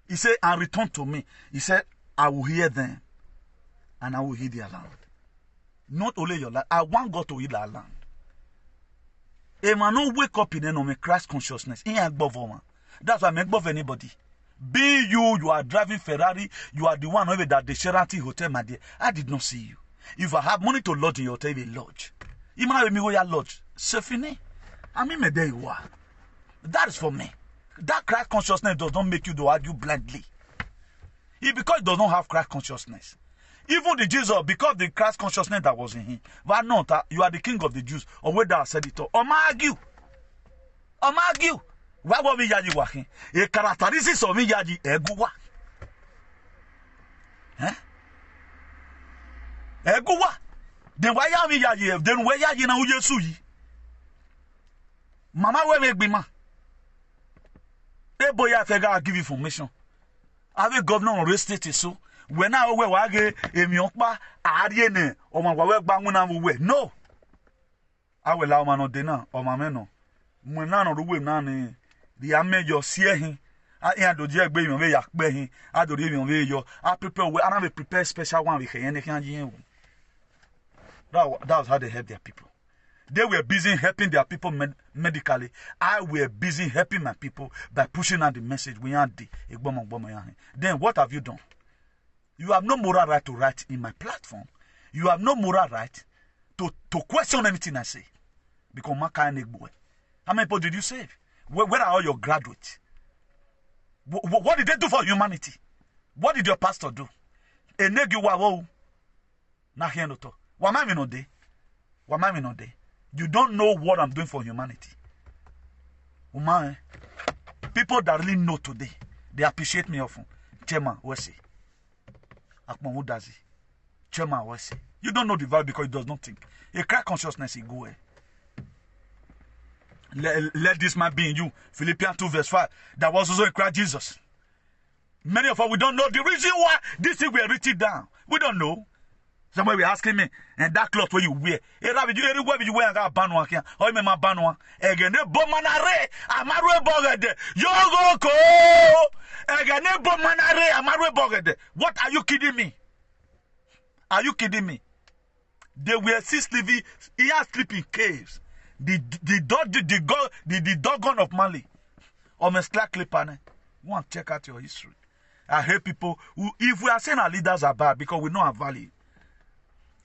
He said, and return to me. He said, I will hear them. And I will heal their land. Not only your land. I want God to heal our land. A man don't wake up in a Christ consciousness. That's why I make above anybody. Be you are driving Ferrari, you are the one over that the Sheraton Hotel, my dear. I did not see you. If I have money to lodge in your hotel, you lodge. You might have me go your lodge. Sefine. I mean, me there you are. That is for me. That Christ consciousness does not make you to argue blindly. Because it does not have Christ consciousness. Even the Jesus, because the Christ consciousness that was in him, why not? You are the king of the Jews, or whether I said it all. Argue. Why were we yaji wahin? A characteristics of me yaji eguwa. Eguwa. Then why are we yaji? Then where yaji na uje suyi? Mama we make bima. A boy I figure I'll give you information. I will governor on state so. When I wear wage emiokpa ariene or my work banguna we no. I will allow man dena or my meno. When none of the way none the amejo seeing. I do jack baby me yak behin. I do even video. I prepare and I will prepare special one with anything. That was how they help their people. They were busy helping their people medically. I were busy helping my people by pushing out the message. We are then what have you done? You have no moral right to write in my platform. You have no moral right to question anything I say. Because how many people did you save? Where are all your graduates? What did they do for humanity? What did your pastor do? You don't know what I'm doing for humanity. People that really know today, they appreciate me often. Chema, what's it? Who does it? Chema, what's it? You don't know the value because it does not think. A crack consciousness, it go away. Let this man be in you. Philippians 2 verse 5. That was also in Christ Jesus. Many of us, we don't know the reason why this thing we are written down. We don't know. Somebody be asking me, and that cloth where you wear. Everywhere you wear, I got banwa here. Oh, me my banwa. Again, ne bomanare. Amaru bogede. Yogo ko. Again, ne bomanare. Amaru bogede. What are you kidding me? Are you kidding me? They were still sleeping. He has sleep in caves. The doggone of Mali. Or my slack clipper. Go and check out your history. I hate people who, if we are saying our leaders are bad because we know our value.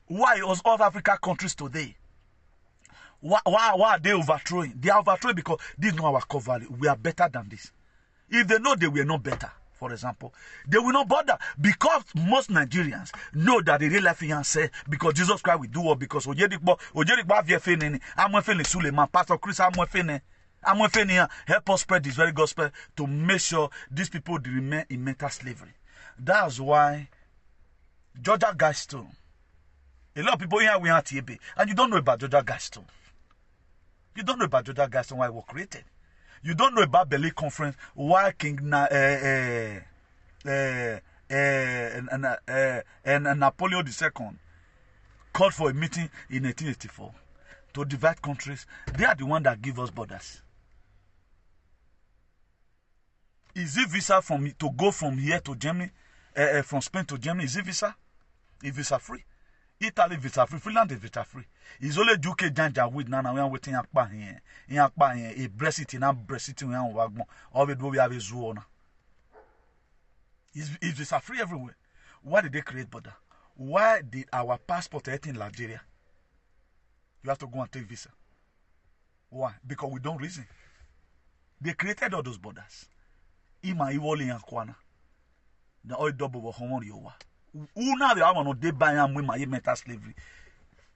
Why was all Africa countries today? Why are they overthrowing? They are overthrowing because this is not our core value. We are better than this. If they know they were not better, for example, they will not bother, because most Nigerians know that the real life say because Jesus Christ will do what, because Ojedikbo VFN, I'm Suleiman, Pastor Chris, I'm help us spread this very gospel to make sure these people remain in mental slavery. That's why Georgia Guidestone, a lot of people here we are TB, and you don't know about Georgia Guidestone. You don't know about Georgia Guidestone, why it was created. You don't know about Berlin Conference, why King and Napoleon II called for a meeting in 1884 to divide countries. They are the ones that give us borders. Is it visa to go from here to Germany, from Spain to Germany? Is it visa? It's visa free. Italy visa free. Finland is visa free. It's only UK janja with now we are waiting here. A Brexit in a Brexit in Wagmo. All we have is zone. It's visa free everywhere. Why did they create border? Why did our passport hit in Nigeria? You have to go and take visa. Why? Because we don't reason. They created all those borders. Ima iwoli yankwana. The oil double wa homo yowa. Una the amano de bayam with my mental slavery.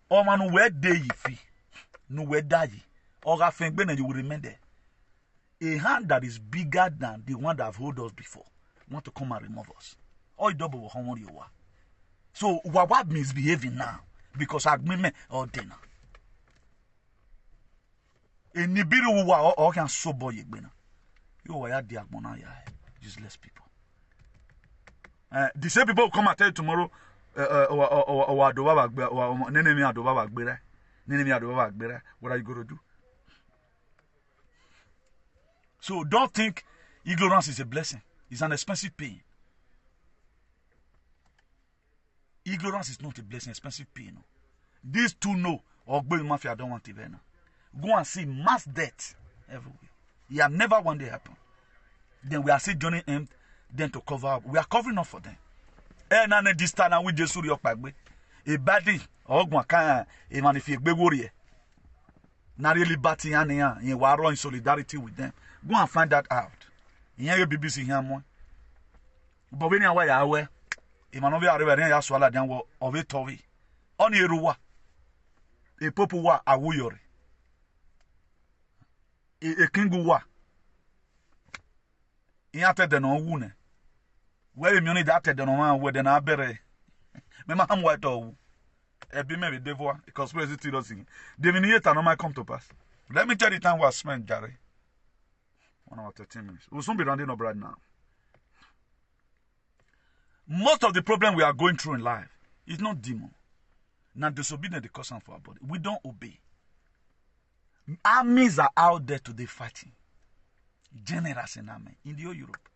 O manu where day fi. No where die. Or I think you will remain there. A hand that is bigger than the one that have held us before want to come and remove us. Oil double wa homo yowa. So what misbehaving now? Because agreement or dinner. A nibiru wa or can so boy yegbena. You are useless people. The same people will come and tell you tomorrow, what are you going to do? So don't think ignorance is a blessing. It's an expensive pain. Ignorance is not a blessing, expensive pain. These two know, or mafia don't want it. Go and see mass death everywhere. It have never one day happened. Then we are still joining them then to cover up. We are covering up for them. And then this time we just saw a body or a manifest warrior. Not really batting and war in solidarity with them. Go and find that out. In your BBC here more. But when you are aware, if man over arrive ya swala dan wo ovetowi. On yeruwa. A popu wa awuyori. A kingu wa. In after the no wune. Where you need after the no man where the na bere. Mema am white or ebi me devoir because president does sing. The minute no man come to pass. Let me tell you the time was spent, Jerry. 1 hour 13 minutes. We'll soon be rounding up right now. Most of the problem we are going through in life is not demon. Now disobedience the cause for our body. We don't obey. Armies are out there today fighting. Generals in army. In the whole Europe.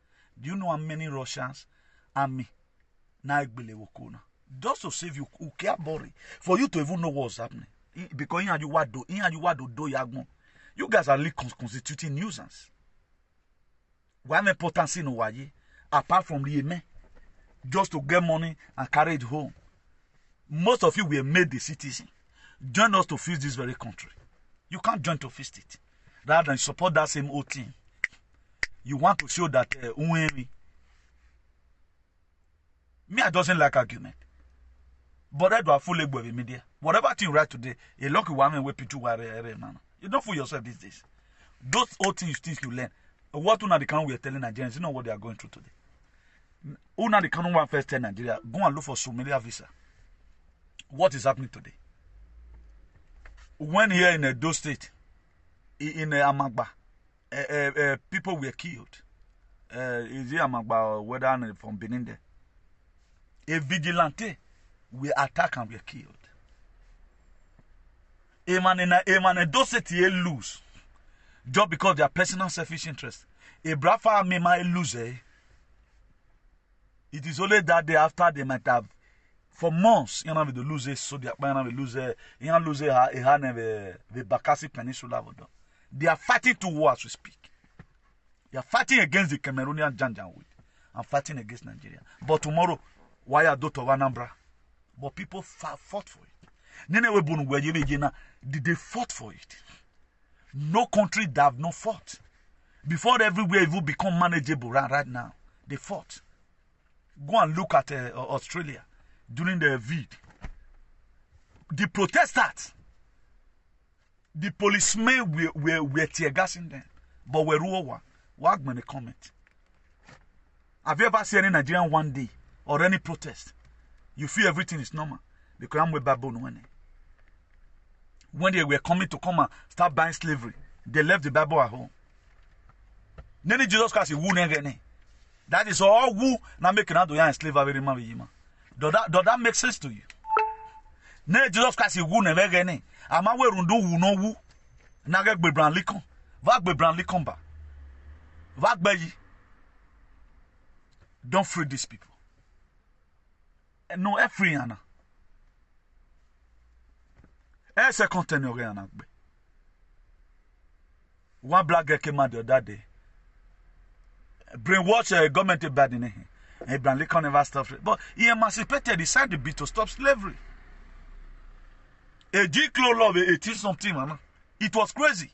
Do you know how many Russians army now just to save you who care about it, for you to even know what's happening. Because you guys are really constituting nuisance. One importance in Hawaii, apart from the Yemen, just to get money and carry it home. Most of you were made the citizen. Join us to fix this very country. You can't join to fix it. Rather than support that same old thing. You want to show that me, I doesn't like argument. But I do a full leg with media. Whatever thing you write today, a lucky woman will picture man. You don't fool yourself these days. Those old things you learn. What una the kind we are telling Nigerians, you know what they are going through today. Una the kind one first tell Nigeria, go and look for Somalia visa. What is happening today? When here in Edo State, in Amagba, people were killed. Is it Amagba or whether from Benin there? A vigilante will attack and were killed. A man in Edo State lose. Just because their personal selfish interest. A brava may might lose. It is only that day after they might have for months, you know, the lose so they are lose the Bakassi Peninsula. They are fighting to war as we speak. They are fighting against the Cameroonian Janjaweed and fighting against Nigeria. But tomorrow, why are those of Anambra? But people fought for it. Nene bunu wejina. Did they fought for it? No country that have not fought. Before everywhere will become manageable right now. They fought. Go and look at Australia during the vid. The protesters, the policemen were tear gassing them, but we're over. What going to comment? Have you ever seen any Nigerian one day or any protest? You feel everything is normal because I'm with baboon when they were coming to come and start buying slavery, they left the Bible at home. Nene Jesus Christ woo nene. That is all who now making out to slave very man. Does that make sense to you? Ne Jesus Christ woo never gene. Ama we rundu woo no woo. Nage gbe brand likon. Va gbe brand likon ba. Va gbe yi. Don't free these people. No, free yana. Second tenure yana gbe. One black girl came out the other day. Brainwash government bad in here. Abraham Lincoln never stopped it. But he emancipated, he signed the bill to stop slavery. A GHTLY law of 18 something, man. It was crazy.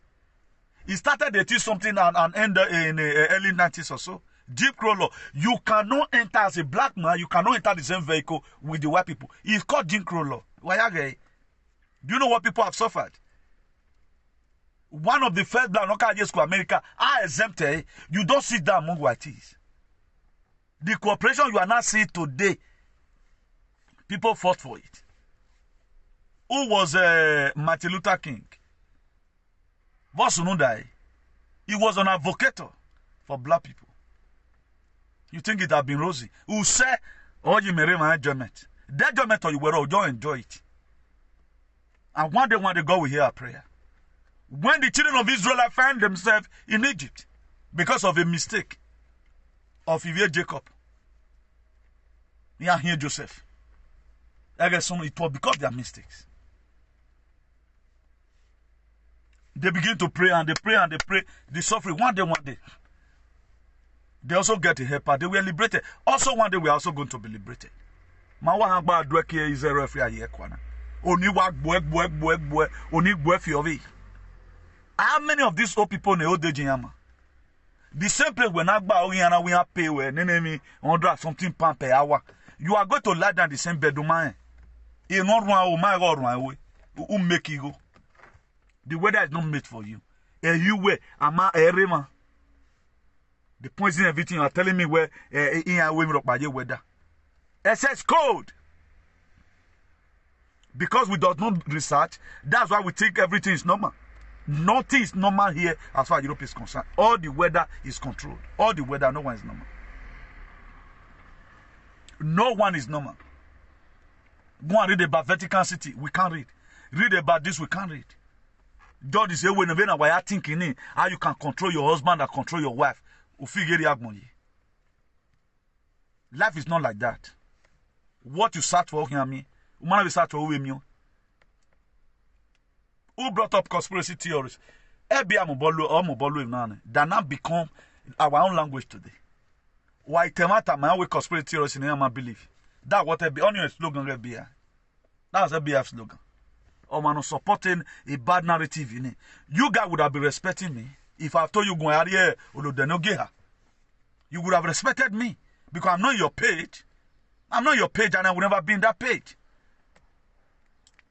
He started 18 something and ended in the early 90s or so. GHTLY law. You cannot enter as a black man, you cannot enter the same vehicle with the white people. It's called GHTLY law. Why? Do you know what people have suffered? One of the first black local school America are exempted. You don't sit down among whiteys. The cooperation you are not seeing today, people fought for it. Who was Martin Luther King? What's that? He was an advocate for black people. You think it had been rosy? Who said, oh, you may my enjoyment. That enjoyment or you will enjoy it. And one day God will hear our prayer. When the children of Israel found themselves in Egypt because of a mistake of Jacob, yeah, here Joseph. I guess it was because of their mistakes. They begin to pray and they pray and they pray. They suffer one day. They also get a helper. They were liberated. Also one day we are also going to be liberated. How many of these old people in the old age? The same place when I we have pay when enemy 100 something pound per hour. You are going to lie down the same bedroom. You not run my God, who make you go. The weather is not made for you. You way, ama erema. The points in everything you are telling me where in a way by your weather. SS code. Because we do not research, that's why we think everything is normal. Nothing is normal here as far as Europe is concerned. All the weather is controlled. All the weather, no one is normal. No one is normal. Go and read about Vatican City. We can't read. Read about this. We can't read. God is saying, when you are thinking how you can control your husband and control your wife. Life is not like that. What you search for, who brought up conspiracy theories? That now become our own language today. Why temata my way conspiracy theories in my belief? That what be on your slogan FBI. That's a BF slogan. Or man supporting a bad narrative in it. You guys would have been respecting me if I told you go out here or the no geha. You would have respected me because I'm not your page. I'm not your page and I will never be in that page.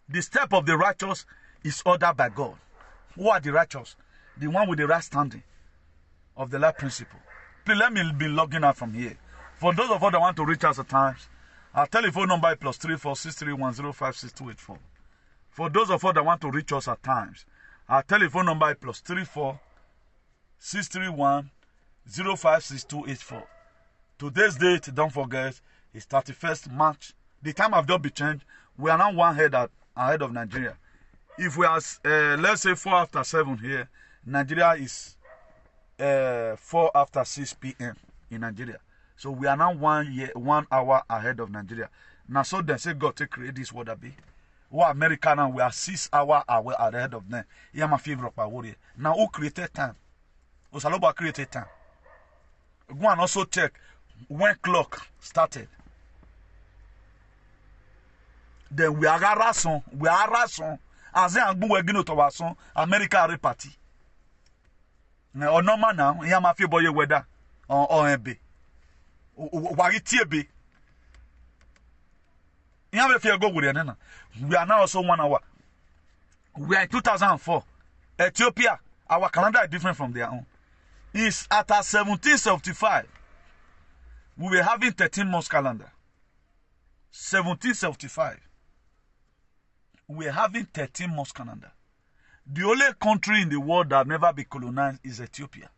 The step of the righteous is ordered by God. Who are the righteous? The one with the right standing of the life principle. Please let me be logging out from here. For those of us that want to reach us at times, our telephone number is +34 631056284. For those of us that want to reach us at times, our telephone number is +34 631056284. Today's date, don't forget, is 31st March. The time have just been changed. We are now one head ahead of Nigeria. If we are, let's say 4 after 7 here, Nigeria is 4 after 6 p.m. in Nigeria. So we are now 1 hour ahead of Nigeria. Now, so they say God to create this what be. What America now, we are 6 hours ahead of them. Here my favorite warrior. Now, who created time? Osaloba created time. Go and also check when clock started. Then we are rason. As I am going to our son, America reparty. Now, no man now, here my feel boy weather on a bay. Why be? You have a fear go with it. We are now also 1 hour. We are in 2004. Ethiopia, our calendar is different from their own. It's at 1775. We were having 13 months calendar. 1775. We are having 13 months calendar. The only country in the world that have never been colonized is Ethiopia.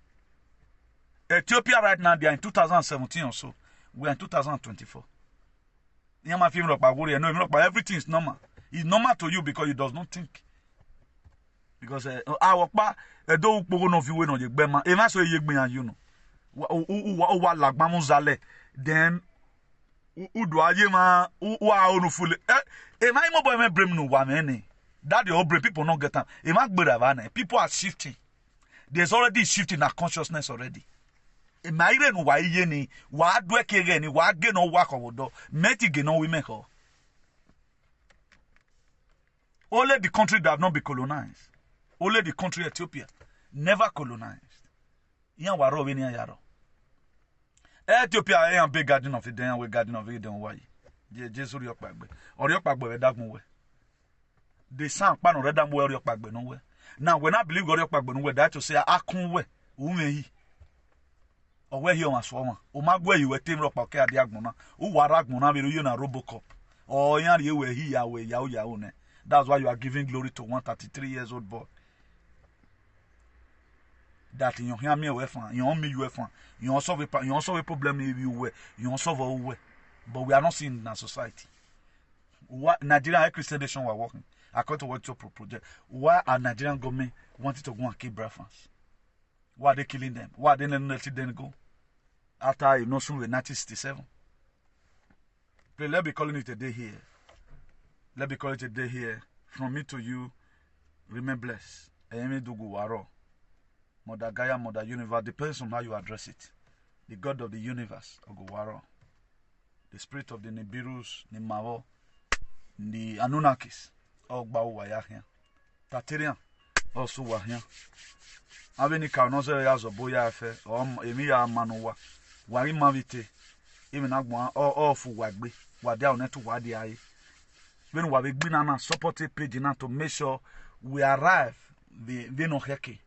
Ethiopia right now, they are in 2017 or so. We are in 2024. Everything is normal. It's normal to you because it does not think. Because our pa do pogo no fiwe no yegbe ma. E ma so yegbe yan you know. Wa lagbamu zale. Then do aye ma wa onu fule. E ma imo boy me brem no wa me ni. That the old people not get them. E ma gbera ba na. People are shifting. There's already shifting our consciousness already. E ma ire no wa iye ni wa do ekere ni wa ge no wa ko do. Meti ge no women ko. Only the country that have not been colonized. Only the country Ethiopia never colonized. Yan waro we ni yaro. Ethiopia yan big garden of Eden we garden of Eden why. Jesu ri opagbe. Ori opagbe we dagun we. The san pa no redam we ori opagbe no we. Now when I believe ori opagbe no we that to say akun we umehi. Owe hi on so ma. O magwe yi we tem ro pa ke ade agbon na. O wara agbon na be ro na Robocop. O yan ri we hi ya we ya ne. That's why you are giving glory to 133 years old boy. That you hear me away from, you me you from, you solve a problem you were, you solve a way. But we are not seeing in our society. What Nigerian Christian nation were working according to what your project. Why are Nigerian government wanting to go and kill Biafrans? Why are they killing them? Why are they not letting them go? After you know soon in 1967. Please, let me calling it a day here. Let me call it a day here. From me to you, remain blessed. Emi Dugu Waro. Mother Gaia, Mother Universe, depends on how you address it. The God of the universe, Oguwaro. The spirit of the Nibirus, Nimao, the Anunnakis, Ogbawu Wayahia. Tatirian, also Wahia. Aveni Kaunoze Yazo Boya Fe, or Emiya Manuwa, Wari Mavite, even Agwan, or Fu Wagbi, Wadia Netu Wadi. When we have been support a page to make sure we arrive, they no heki.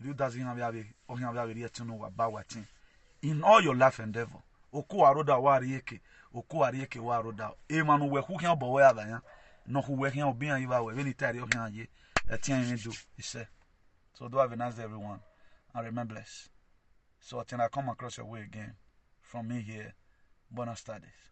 You doesn't have to know about what in all your life endeavor. Oku aroda warieke, oku arieke waroda. Emanu we who can boy other, no who we can be an ever any tire of ye, a tin do, he said. So do have a nice day, everyone, and remember bless. So until I come across your way again, from me here, Buenas tardes.